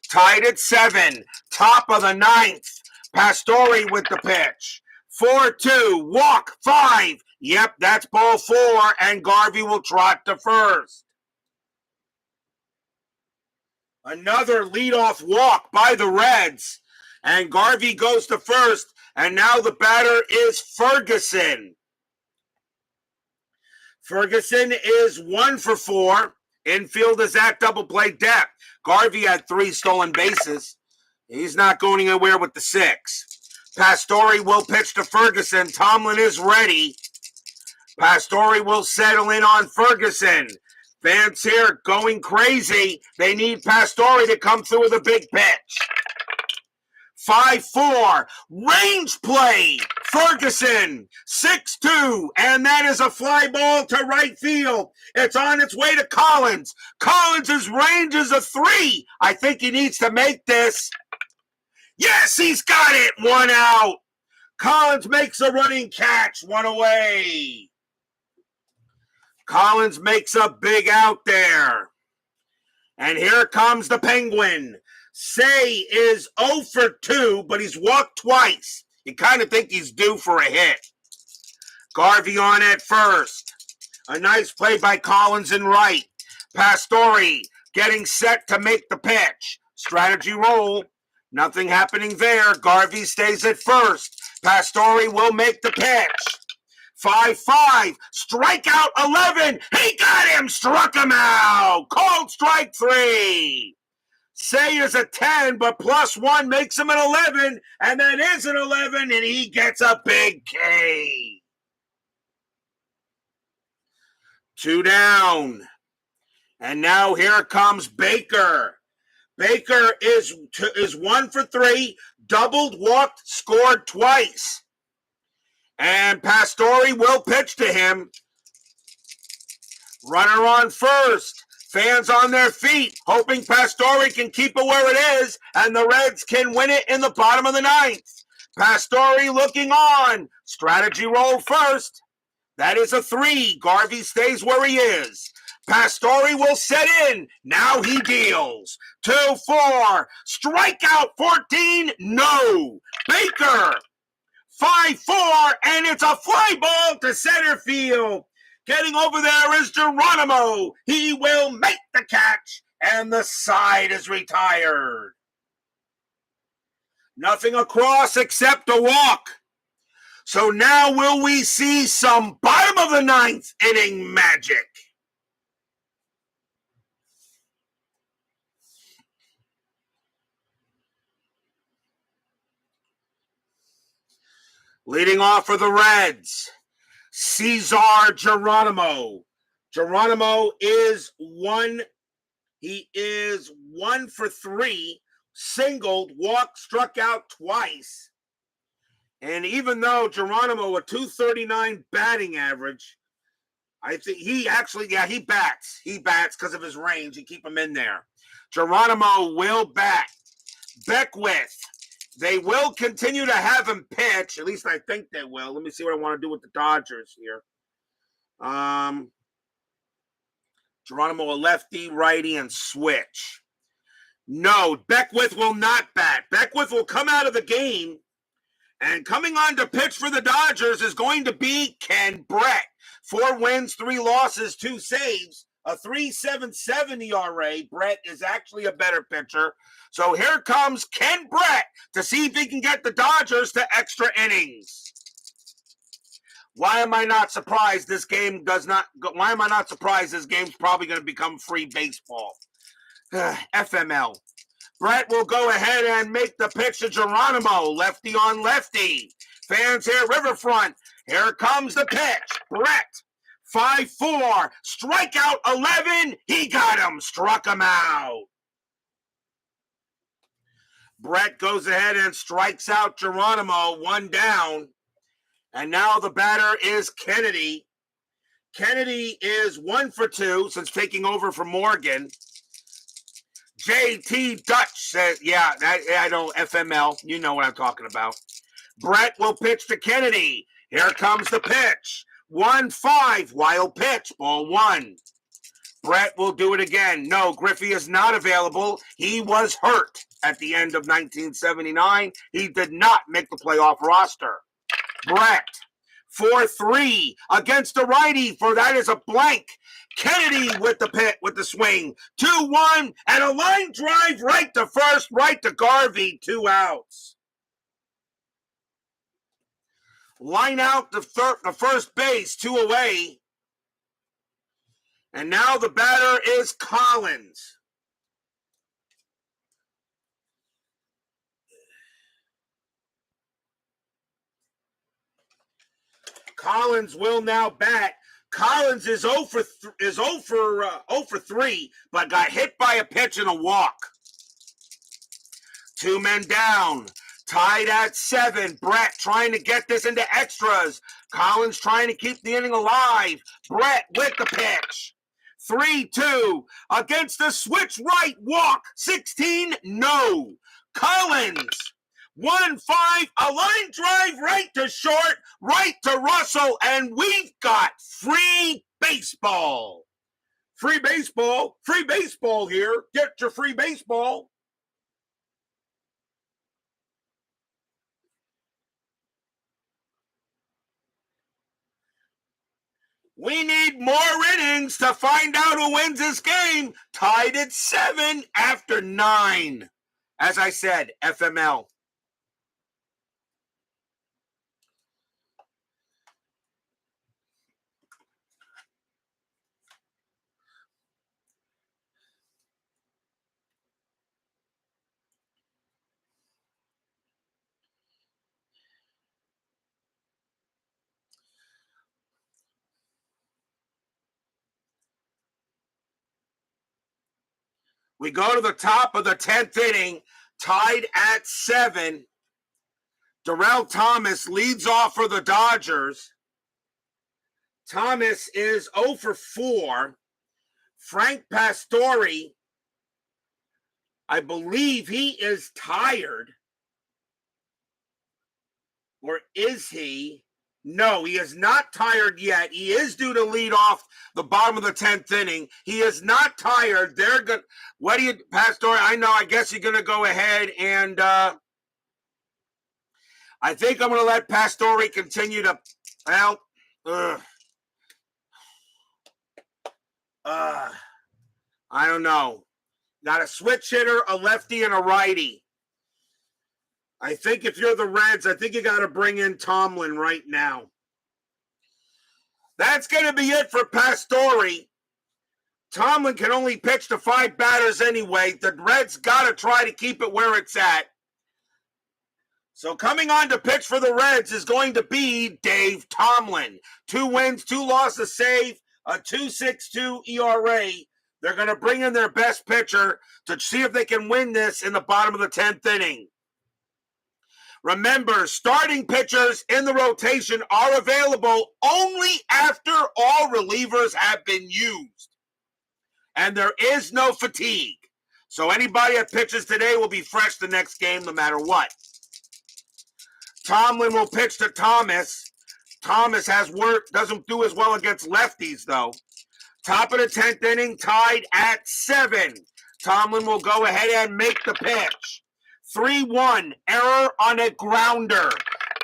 Tied at 7. Top of the 9th. Pastore with the pitch. 4-2. Walk 5. Yep, that's ball 4, and Garvey will trot to first. Another leadoff walk by the Reds. And Garvey goes to first. And now the batter is Ferguson. Ferguson is 1 for 4. Infield is at double play depth. Garvey had 3 stolen bases. He's not going anywhere with the 6. Pastore will pitch to Ferguson. Tomlin is ready. Pastore will settle in on Ferguson. Fans here going crazy. They need Pastore to come through with a big pitch. 5-4. Range play. Ferguson. 6-2. And that is a fly ball to right field. It's on its way to Collins. Collins' range is a 3. I think he needs to make this. Yes, he's got it. 1 out. Collins makes a running catch. 1 away. Collins makes a big out there. And here comes the Penguin. Say is 0 for 2, but he's walked twice. You kind of think he's due for a hit. Garvey on at first. A nice play by Collins in right. Pastore getting set to make the pitch. Strategy roll. Nothing happening there. Garvey stays at first. Pastore will make the pitch. 5-5, strikeout 11. He got him, struck him out. Called strike 3. Say is a 10, but +1 makes him an 11, and that is an 11, and he gets a big K. 2 down. And now here comes Baker. Baker is 1 for 3, doubled, walked, scored twice. And Pastore will pitch to him. Runner on first. Fans on their feet, hoping Pastore can keep it where it is, and the Reds can win it in the bottom of the 9th. Pastore looking on. Strategy roll first. That is a 3. Garvey stays where he is. Pastore will set in. Now he deals. 2-4. Strikeout 14. No. Baker. 5-4. And it's a fly ball to center field. Getting over there is Geronimo. He will make the catch. And the side is retired. Nothing across except a walk. So now will we see some bottom of the 9th inning magic? Leading off for the Reds, Cesar Geronimo. Geronimo is 1 for 3, singled, walked, struck out twice. And even though Geronimo, a .239 batting average, I think he bats. He bats because of his range. You keep him in there. Geronimo will bat. Beckwith. They will continue to have him pitch. At least I think they will. Let me see what I want to do with the Dodgers here. Geronimo, a lefty, righty, and switch. No, Beckwith will not bat. Beckwith will come out of the game. And coming on to pitch for the Dodgers is going to be Ken Brett. 4 wins, 3 losses, 2 saves, a 3.77 ERA. Brett is actually a better pitcher. So here comes Ken Brett to see if he can get the Dodgers to extra innings. Why am I not surprised this game why am I not surprised this game's probably going to become free baseball? FML. Brett will go ahead and make the pitch to Geronimo, lefty on lefty. Fans here, Riverfront. Here comes the pitch. Brett, 5-4, strikeout 11. He got him, struck him out. Brett goes ahead and strikes out Geronimo, 1 down. And now the batter is Kennedy. Kennedy is 1 for 2 since taking over for Morgan. JT Dutch says, I know FML. You know what I'm talking about. Brett will pitch to Kennedy. Here comes the pitch. 1-5, wild pitch, ball 1. Brett will do it again. No, Griffey is not available. He was hurt at the end of 1979. He did not make the playoff roster. Brett, 4-3 against the righty, for that is a blank. Kennedy with the swing. 2-1, and a line drive right to first, right to Garvey, 2 outs. Line out the first base, 2 away. And now the batter is Collins. Collins will now bat. Collins is 0 for 3, but got hit by a pitch and a walk. 2 men down. Tied at 7. Brett trying to get this into extras. Collins trying to keep the inning alive. Brett with the pitch. 3-2 against the switch right walk. 16, no. Collins. 1-5, a line drive right to short, right to Russell, and we've got free baseball. Free baseball here. Get your free baseball. We need more innings to find out who wins this game. Tied at 7 after 9. As I said, FML. We go to the top of the 10th inning, tied at 7. Darrell Thomas leads off for the Dodgers. Thomas is 0 for 4. Frank Pastore, I believe he is tired. Or is he? No, he is not tired yet. He is due to lead off the bottom of the 10th inning. He is not tired. They're good. What do you, Pastore? I know. I guess you're going to go ahead and I think I'm going to let Pastore continue to, well, I don't know. Got a switch hitter, a lefty, and a righty. I think if you're the Reds, I think you got to bring in Tomlin right now. That's going to be it for Pastore. Tomlin can only pitch to 5 batters anyway. The Reds got to try to keep it where it's at. So coming on to pitch for the Reds is going to be Dave Tomlin. 2 wins, 2 losses save, a 2.62 ERA. They're going to bring in their best pitcher to see if they can win this in the bottom of the 10th inning. Remember, starting pitchers in the rotation are available only after all relievers have been used. And there is no fatigue. So anybody that pitches today will be fresh the next game no matter what. Tomlin will pitch to Thomas. Thomas has work, doesn't do as well against lefties though. Top of the 10th inning, tied at 7. Tomlin will go ahead and make the pitch. 3-1, error on a grounder.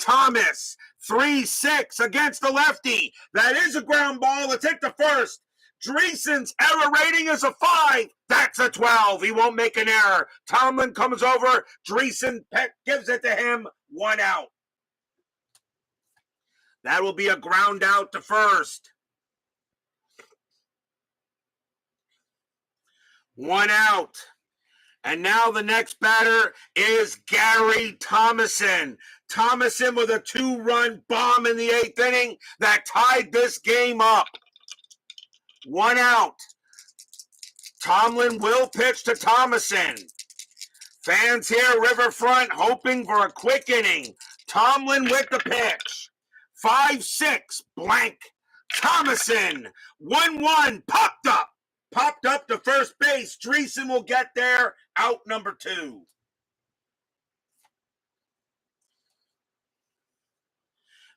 Thomas, 3-6 against the lefty. That is a ground ball. Let's hit the first. Dreesen's error rating is a 5. That's a 12. He won't make an error. Tomlin comes over. Dreesen gives it to him. 1 out. That will be a ground out to first. 1 out. And now the next batter is Gary Thomason. Thomason with a 2-run bomb in the 8th inning that tied this game up. 1 out. Tomlin will pitch to Thomason. Fans here, Riverfront, hoping for a quick inning. Tomlin with the pitch. 5-6, blank. Thomason, 1-1, popped up. Popped up to first base. Dreesen will get there. Out number 2.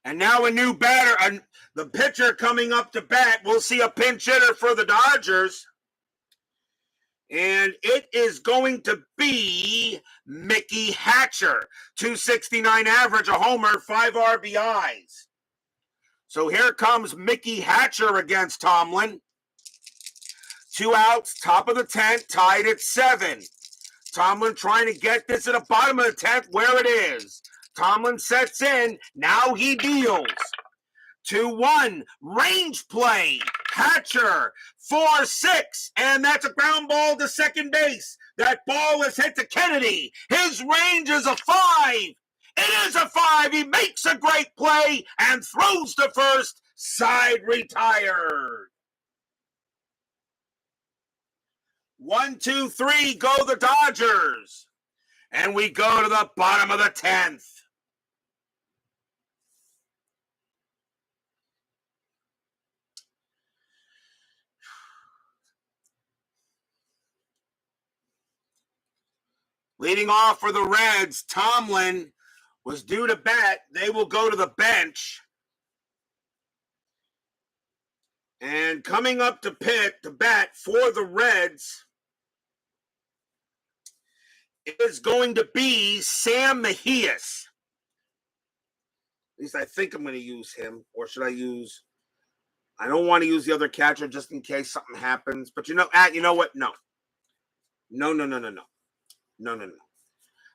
And now a new batter. The pitcher coming up to bat. We'll see a pinch hitter for the Dodgers. And it is going to be Mickey Hatcher. 269 average, a homer, 5 RBIs. So here comes Mickey Hatcher against Tomlin. 2 outs, top of the 10th, tied at 7. Tomlin trying to get this at the bottom of the 10th where it is. Tomlin sets in. Now he deals. 2-1, range play. Hatcher, 4-6, and that's a ground ball to second base. That ball is hit to Kennedy. His range is a 5. It is a 5. He makes a great play and throws to first. Side retired. 1, 2, 3, go the Dodgers. And we go to the bottom of the 10th. Leading off for the Reds, Tomlin was due to bat. They will go to the bench. And coming up to bat for the Reds is going to be Sam Mejias. At least I think I'm going to use him. Or should I use... I don't want to use the other catcher just in case something happens. But you know what? No. No.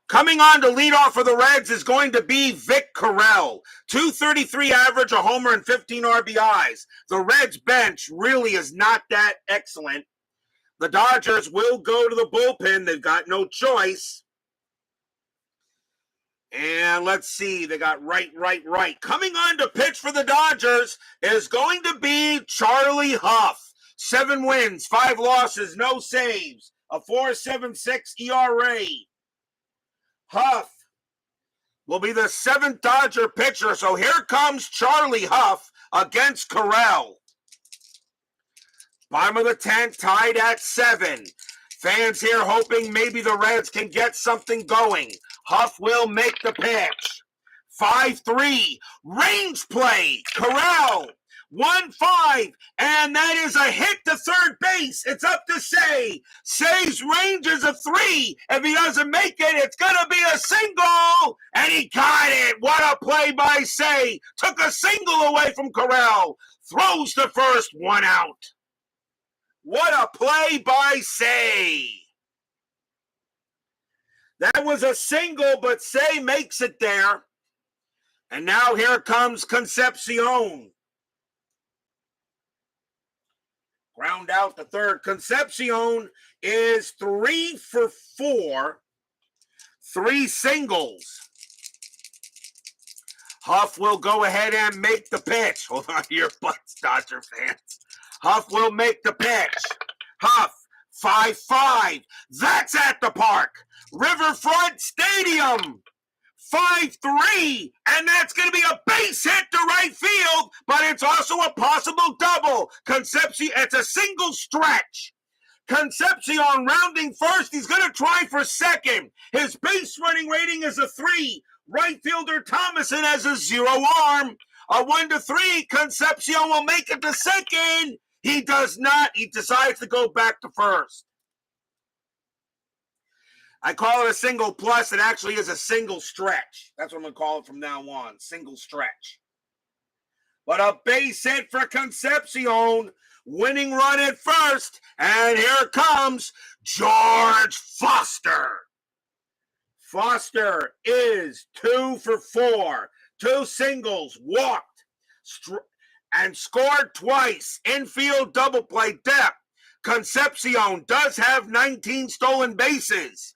Coming on to lead off for the Reds is going to be Vic Carell. 233 average, a homer, and 15 RBIs. The Reds bench really is not that excellent. The Dodgers will go to the bullpen. They've got no choice. And let's see. They got right. Coming on to pitch for the Dodgers is going to be Charlie Huff. 7 wins, 5 losses, no saves. a 4.76 ERA. Huff will be the 7th Dodger pitcher. So here comes Charlie Huff against Corral. Bottom of the 10th, tied at 7. Fans here hoping maybe the Reds can get something going. Huff will make the pitch. 5-3, range play, Corral, 1-5, and that is a hit to third base. It's up to Say. Say's range is a 3. If he doesn't make it, it's going to be a single, and he got it. What a play by Say. Took a single away from Corral. Throws to first, 1 out. What a play by Say. That was a single, but Say makes it there. And now here comes Concepcion. Ground out the third. Concepcion is 3 for 4. 3 singles. Huff will go ahead and make the pitch. Hold on to your butts, Dodger fans. Huff will make the pitch. Huff, 5-5. That's at the park. Riverfront Stadium. 5-3, and that's going to be a base hit to right field, but it's also a possible double. Concepcion, it's a single stretch. Concepcion rounding first. He's going to try for second. His base running rating is a 3. Right fielder Thomason has a 0 arm. A 1-3. Concepcion will make it to second. He does not. He decides to go back to first. I call it a single plus. It actually is a single stretch. That's what I'm going to call it from now on. Single stretch. But a base hit for Concepcion. Winning run at first. And here comes George Foster. Foster is 2 for 4. 2 singles. Walked. And scored twice. Infield double play depth. Concepcion does have 19 stolen bases.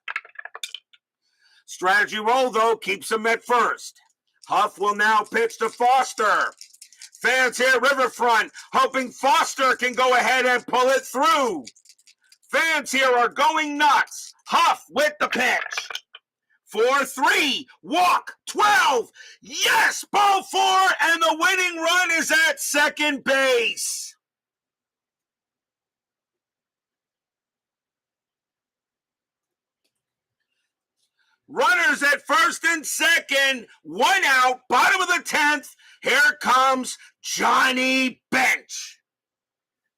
Strategy roll, though, keeps him at first. Huff will now pitch to Foster. Fans here, Riverfront, hoping Foster can go ahead and pull it through. Fans here are going nuts. Huff with the pitch. 4-3, walk, 12. Yes, ball 4, and the winning run is at second base. Runners at first and second, 1 out, bottom of the 10th. Here comes Johnny Bench.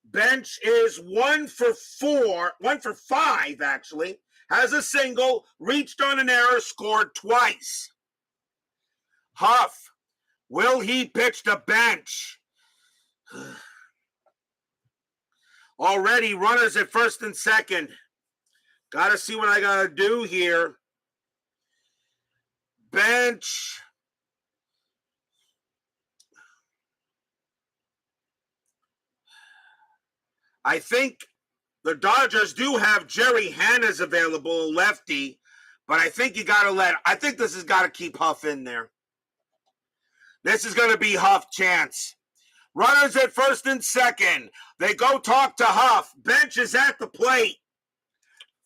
Bench is 1 for 5 actually. Has a single, reached on an error, scored twice. Huff, will he pitch to Bench? Already runners at first and second. Got to see what I got to do here. Bench. I think the Dodgers do have Jerry Hannes available, lefty, but I think you got to I think this has got to keep Huff in there. This is going to be Huff chance. Runners at first and second. They go talk to Huff. Bench is at the plate.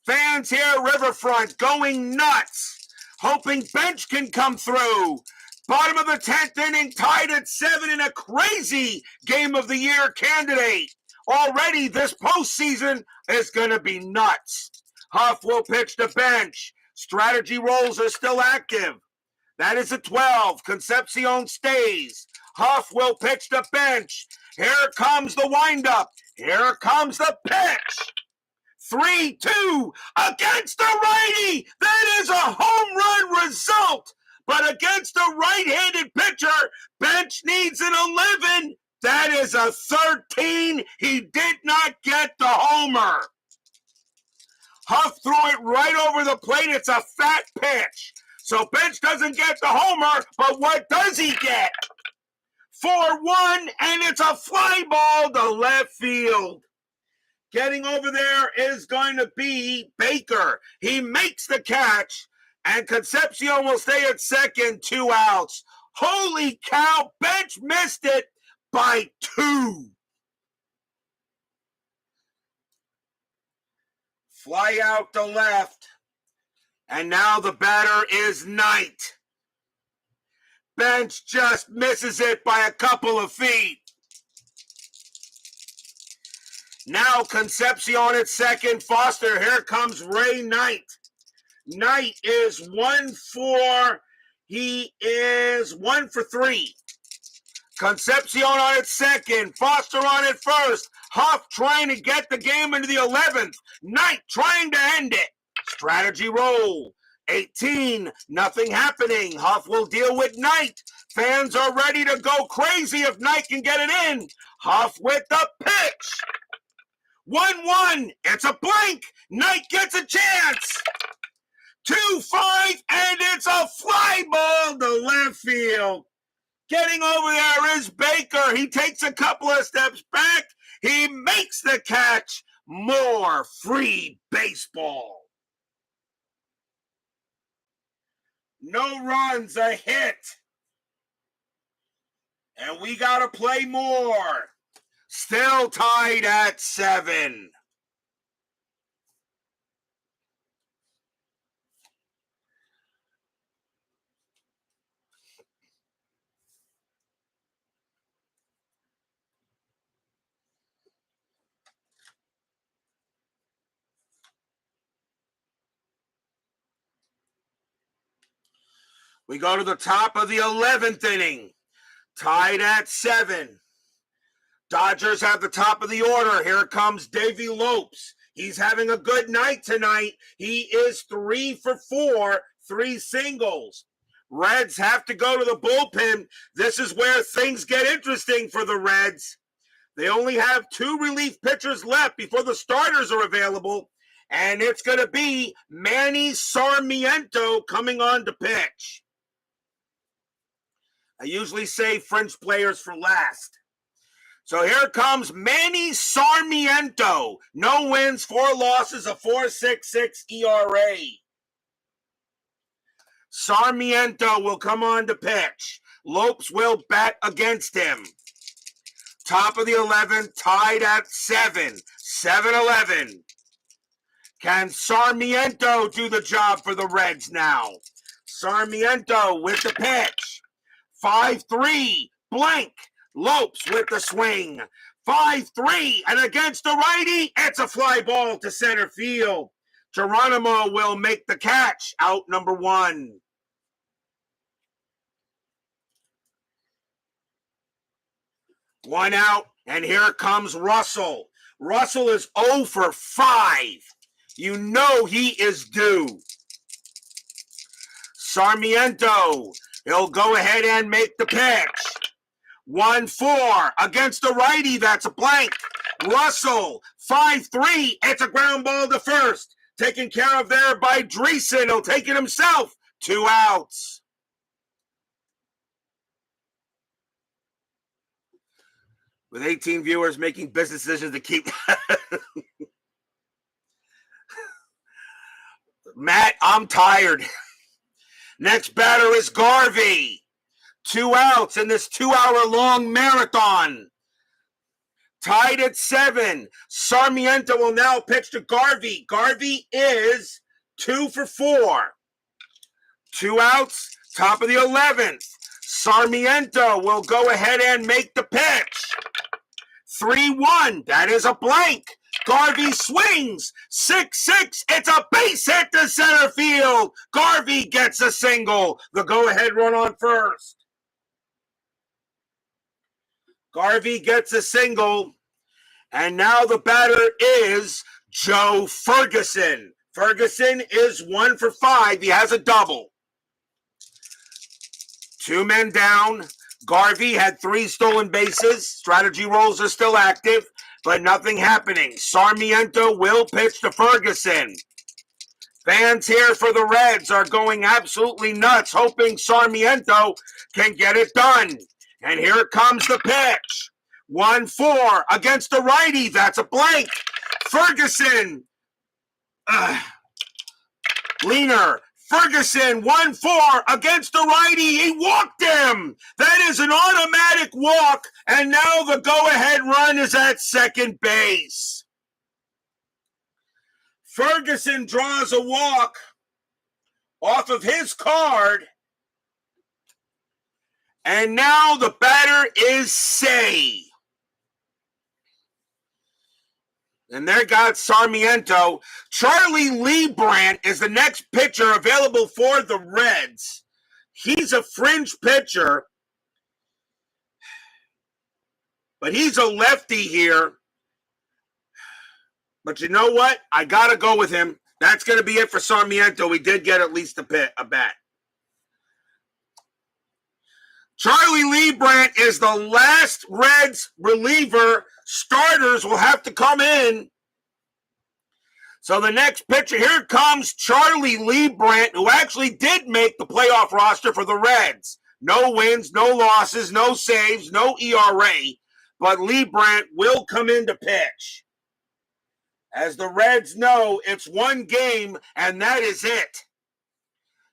Fans here, Riverfront, going nuts. Hoping Bench can come through. Bottom of the 10th inning, tied at 7 in a crazy Game of the Year candidate. Already this postseason is going to be nuts. Huff will pitch to Bench. Strategy rolls are still active. That is a 12. Concepcion stays. Huff will pitch to Bench. Here comes the windup. Here comes the pitch. 3-2 against the righty. That is a home run result. But against a right-handed pitcher, Bench needs an 11. That is a 13. He did not get the homer. Huff threw it right over the plate. It's a fat pitch. So Bench doesn't get the homer, but what does he get? 4-1, and it's a fly ball to left field. Getting over there is going to be Baker. He makes the catch, and Concepcion will stay at second, 2 outs. Holy cow, Bench missed it by 2. Fly out to left. And now the batter is Knight. Bench just misses it by a couple of feet. Now Concepcion at second. Foster, here comes Ray Knight. Knight is 1-for. He is 1-for-3. Concepcion on at second. Foster on at first. Huff trying to get the game into the 11th. Knight trying to end it. Strategy roll. 18, nothing happening. Huff will deal with Knight. Fans are ready to go crazy if Knight can get it in. Huff with the pitch. 1-1. It's a blank. Knight gets a chance. 2-5, and it's a fly ball to left field. Getting over there is Baker. He takes a couple of steps back. He makes the catch. More free baseball. No runs, a hit. And we got to play more. Still tied at 7. We go to the top of the 11th inning. Tied at 7. Dodgers have the top of the order. Here comes Davey Lopes. He's having a good night tonight. He is 3-for-4, 3 singles. Reds have to go to the bullpen. This is where things get interesting for the Reds. They only have 2 relief pitchers left before the starters are available. And it's going to be Manny Sarmiento coming on to pitch. I usually say French players for last. So here comes Manny Sarmiento. No wins, 4 losses, a 4.66 ERA. Sarmiento will come on to pitch. Lopes will bat against him. Top of the 11th, tied at 7. 7-11. Can Sarmiento do the job for the Reds now? Sarmiento with the pitch. 5-3, blank. Lopes with the swing. 5-3, and against the righty, it's a fly ball to center field. Geronimo will make the catch, out number 1. One out, and here comes Russell. Russell is 0-for-5. You know he is due. Sarmiento, he'll go ahead and make the pitch. 1-4 against the righty. That's a blank. Russell, 5-3. It's a ground ball to first. Taken care of there by Dreesen. He'll take it himself. 2 outs. With 18 viewers making business decisions to keep... Matt, I'm tired. Next batter is Garvey. 2 outs in this 2-hour-long marathon. Tied at 7. Sarmiento will now pitch to Garvey. Garvey is 2-for-4. 2 outs, top of the 11th. Sarmiento will go ahead and make the pitch. 3-1. That is a blank. Garvey swings. 6-6. It's a base hit to center field. Garvey gets a single. The go-ahead run on first. Garvey gets a single. And now the batter is Joe Ferguson. Ferguson is 1-for-5. He has a double. 2 men down. Garvey had 3 stolen bases. Strategy rolls are still active, but nothing happening. Sarmiento will pitch to Ferguson. Fans here for the Reds are going absolutely nuts, hoping Sarmiento can get it done. And here comes the pitch. 1-4 against the righty. That's a blank. Ferguson. Leaner. Ferguson, 1-4 against the righty. He walked him. That is an automatic walk. And now the go-ahead run is at second base. Ferguson draws a walk off of his card. And now the batter is Say. And there got Sarmiento. Charlie Lee Brandt is the next pitcher available for the Reds. He's a fringe pitcher, but he's a lefty here. But you know what? I got to go with him. That's going to be it for Sarmiento. We did get at least a bat. Charlie Lee Brandt is the last Reds reliever. Starters will have to come in. So the next pitcher, here comes Charlie Lee Brandt, who actually did make the playoff roster for the Reds. No wins, no losses, no saves, no ERA. But Lee Brandt will come in to pitch. As the Reds know, it's one game, and that is it.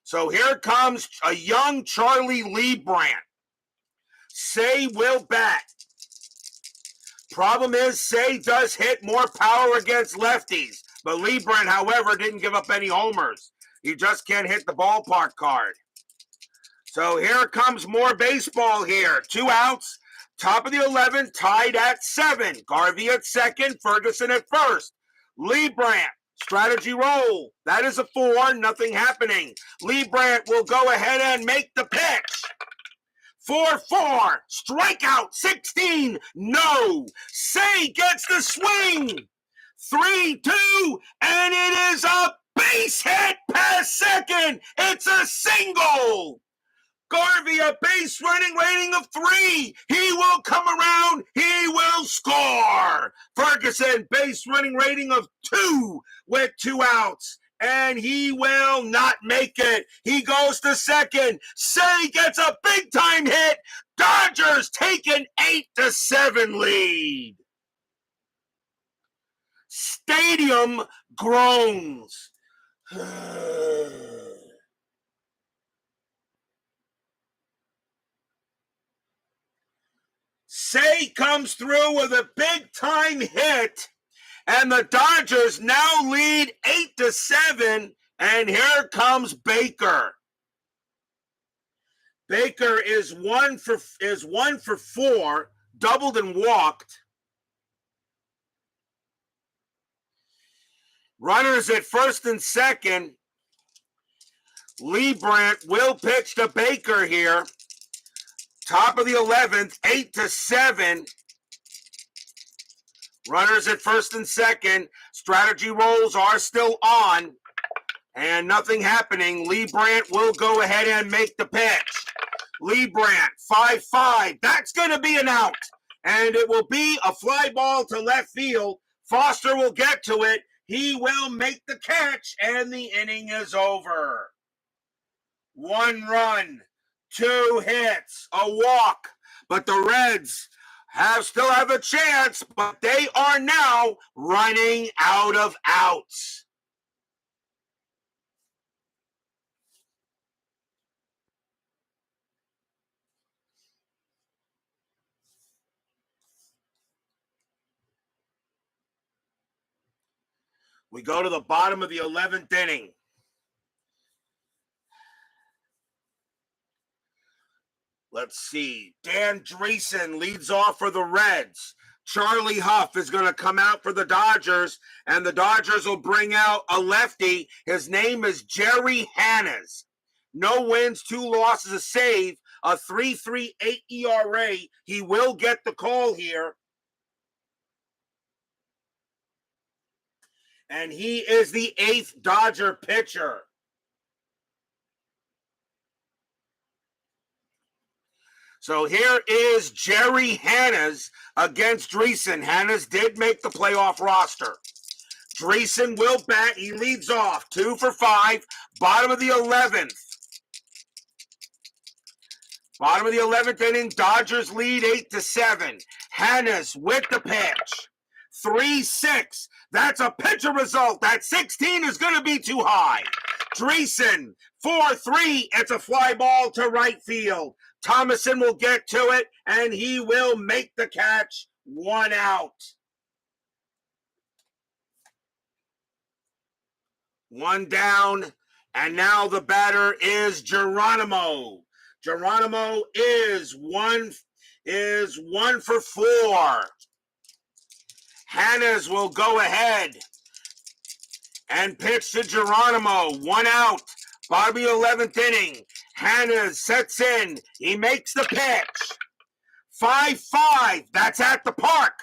So here comes a young Charlie Lee Brandt. Say will bat. Problem is, Say does hit more power against lefties. But Lee Brandt, however, didn't give up any homers. He just can't hit the ballpark card. So here comes more baseball here. 2 outs. Top of the 11th, tied at 7. Garvey at second, Ferguson at first. Lee Brandt, strategy roll. That is a 4, nothing happening. Lee Brandt will go ahead and make the pitch. 4-4, strikeout 16, no. Say gets the swing. 3-2, and it is a base hit past second. It's a single. Garvey, a base running rating of 3. He will come around. He will score. Ferguson, base running rating of 2 with 2 outs. And he will not make it. He goes to second. Say gets a big-time hit. Dodgers take an 8-7 lead. Stadium groans. Say comes through with a big-time hit. And the Dodgers now lead 8-7, and here comes Baker. Baker is one for 4, doubled and walked. Runners at first and second. Lee Brandt will pitch to Baker here. Top of the 11th, 8-7. Runners at first and second. Strategy rolls are still on. And nothing happening. Lee Brandt will go ahead and make the pitch. Lee Brandt, 5-5. That's going to be an out. And it will be a fly ball to left field. Foster will get to it. He will make the catch. And the inning is over. 1 run, 2 hits, a walk. But the Reds still have a chance, but they are now running out of outs. We go to the bottom of the 11th inning. Let's see. Dan Dreesen leads off for the Reds. Charlie Huff is going to come out for the Dodgers, and the Dodgers will bring out a lefty. His name is Jerry Hannes. No wins, 2 losses, a save, a 3.38 ERA. He will get the call here. And he is the 8th Dodger pitcher. So here is Jerry Hannes against Dreesen. Hannes did make the playoff roster. Dreesen will bat. He leads off. 2 for 5. Bottom of the 11th. Bottom of the 11th inning. Dodgers lead 8-7. Hannes with the pitch. 3-6. That's a pitcher result. That 16 is going to be too high. Dreesen, 4-3. It's a fly ball to right field. Thomason will get to it, and he will make the catch. 1 out. One down, and now the batter is Geronimo. Geronimo is one for 4. Hannes will go ahead and pitch to Geronimo. 1 out. Bobby 11th inning. Hannes sets in. He makes the pitch. 5-5. That's at the park.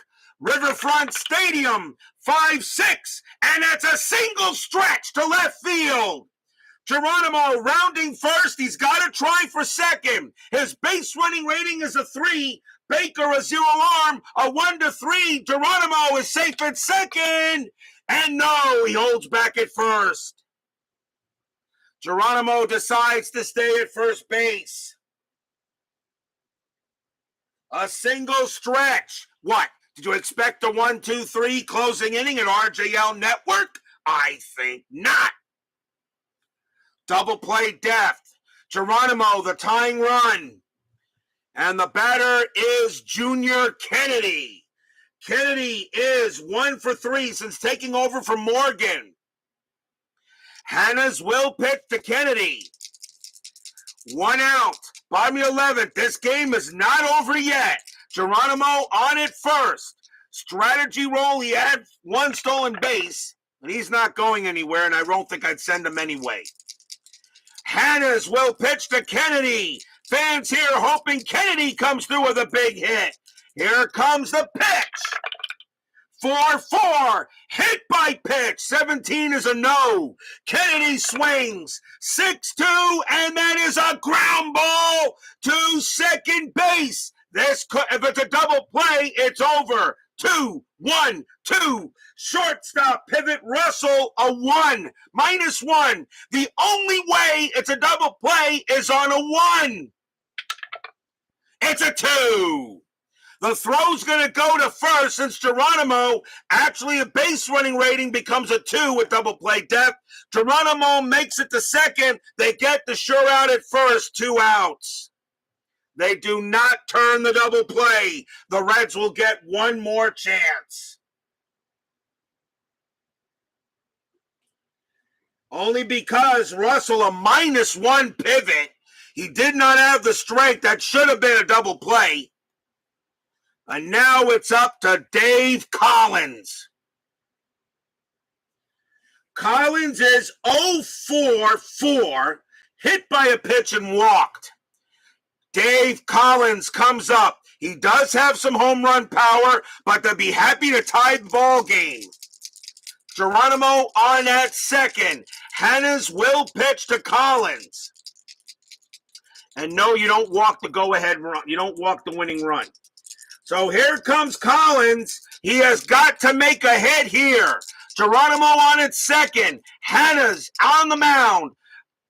Riverfront Stadium. 5-6. And that's a single stretch to left field. Geronimo rounding first. He's got to try for second. His base running rating is a 3. Baker a 0 arm, a 1-3. Geronimo is safe at second. And no, he holds back at first. Geronimo decides to stay at first base. A single stretch. What? Did you expect a 1-2-3 closing inning at RJL Network? I think not. Double play depth. Geronimo, the tying run. And the batter is Junior Kennedy. Kennedy is 1 for 3 since taking over from Morgan. Hannes will pitch to Kennedy. 1 out. Bottom 11th. This game is not over yet. Geronimo on it first. Strategy roll. He had 1 stolen base, and he's not going anywhere, and I don't think I'd send him anyway. Hannes will pitch to Kennedy. Fans here hoping Kennedy comes through with a big hit. Here comes the pitch. 4-4. Hit by pitch. 17 is a no. Kennedy swings. 6-2, and that is a ground ball to second base. If it's a double play, it's over. 2-1-2. Shortstop pivot Russell, a 1. -1. The only way it's a double play is on a 1. It's a 2. The throw's going to go to first since Geronimo, actually a base running rating becomes a 2 with double play depth. Geronimo makes it to second. They get the sure out at first, 2 outs. They do not turn the double play. The Reds will get one more chance. Only because Russell, a -1 pivot, he did not have the strength. That should have been a double play. And now it's up to Dave Collins. Collins is 0-4-4, hit by a pitch and walked. Dave Collins comes up. He does have some home run power, but they'll be happy to tie the ball game. Geronimo on at second. Hannes will pitch to Collins. And no, you don't walk the go-ahead run. You don't walk the winning run. So here comes Collins. He has got to make a hit here. Geronimo on at second. Hannes on the mound.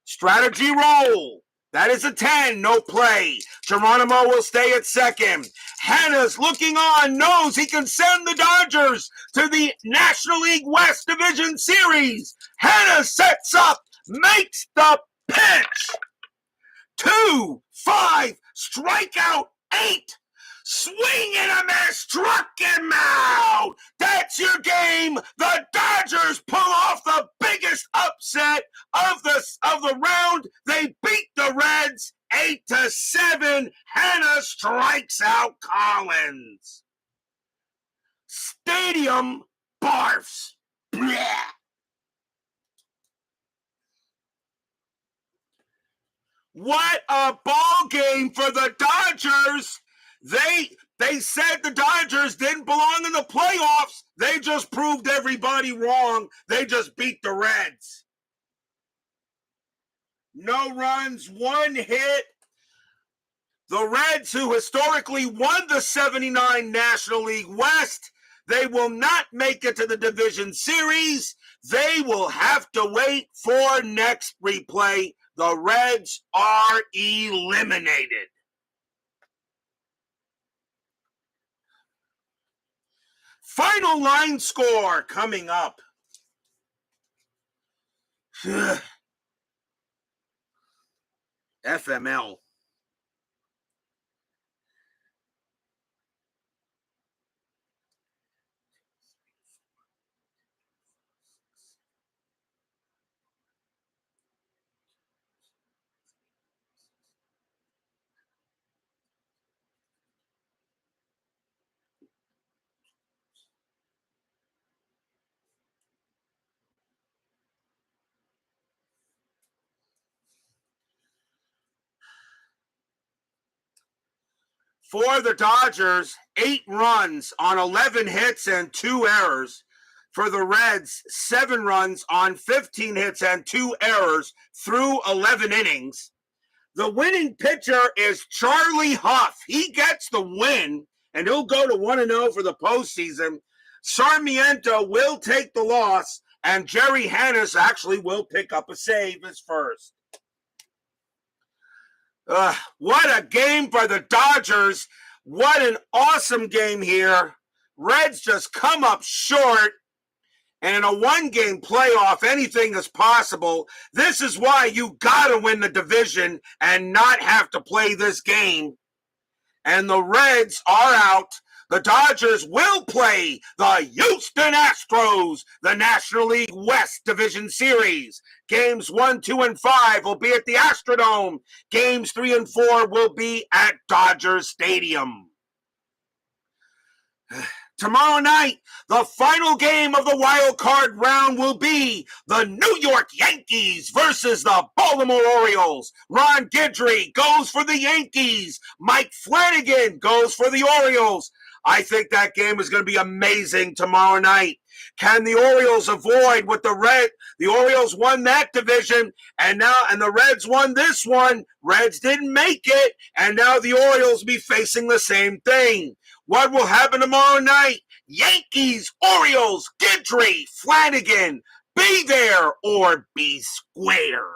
Strategy roll. That is a 10, no play. Geronimo will stay at second. Hannes looking on, knows he can send the Dodgers to the National League West Division Series. Hannes sets up, makes the pitch. 2-5, strikeout 8. Swing and a miss, struck him out. That's your game. The Dodgers pull off the biggest upset of the round. They beat the Reds 8-7. Hannes strikes out Collins. Stadium barfs. Blech. What a ball game for the Dodgers. They said the Dodgers didn't belong in the playoffs. They just proved everybody wrong. They just beat the Reds. No runs, 1 hit. The Reds, who historically won the 79 National League West, they will not make it to the division series. They will have to wait for next replay. The Reds are eliminated. Final line score coming up. FML. For the Dodgers, 8 runs on 11 hits and 2 errors. For the Reds, 7 runs on 15 hits and 2 errors through 11 innings. The winning pitcher is Charlie Huff. He gets the win, and he'll go to 1-0 for the postseason. Sarmiento will take the loss, and Jerry Hannes actually will pick up a save as first. What a game for the Dodgers. What an awesome game here. Reds just come up short. And in a one-game playoff, anything is possible. This is why you got to win the division and not have to play this game. And the Reds are out. The Dodgers will play the Houston Astros, the National League West Division Series. Games 1, 2, and 5 will be at the Astrodome. Games 3 and 4 will be at Dodger Stadium. Tomorrow night, the final game of the wild card round will be the New York Yankees versus the Baltimore Orioles. Ron Guidry goes for the Yankees. Mike Flanagan goes for the Orioles. I think that game is going to be amazing tomorrow night. Can the Orioles avoid what the Orioles won that division, and the Reds won this one. Reds didn't make it, and now the Orioles will be facing the same thing. What will happen tomorrow night? Yankees, Orioles, Guidry, Flanagan, be there or be square.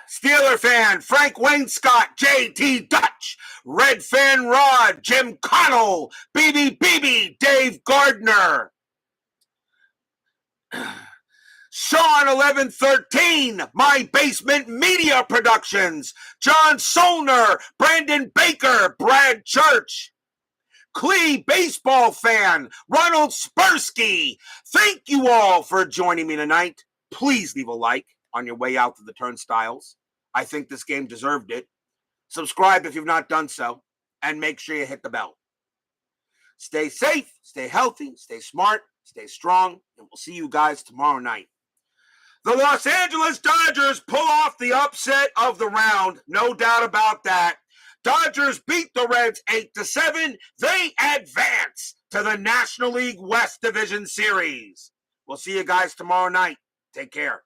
Steeler fan, Frank Wainscott, J.T. Dutch, Red fan Rod, Jim Connell, BB, Dave Gardner, Sean 1113, My Basement Media Productions, John Solner, Brandon Baker, Brad Church, Clee Baseball fan, Ronald Spursky. Thank you all for joining me tonight. Please leave a like on your way out to the turnstiles. I think this game deserved it. Subscribe if you've not done so, and make sure you hit the bell. Stay safe, stay healthy, stay smart, stay strong, and we'll see you guys tomorrow night. The Los Angeles Dodgers pull off the upset of the round, no doubt about that. Dodgers beat the Reds 8-7. They advance to the National League West Division Series. We'll see you guys tomorrow night. Take care.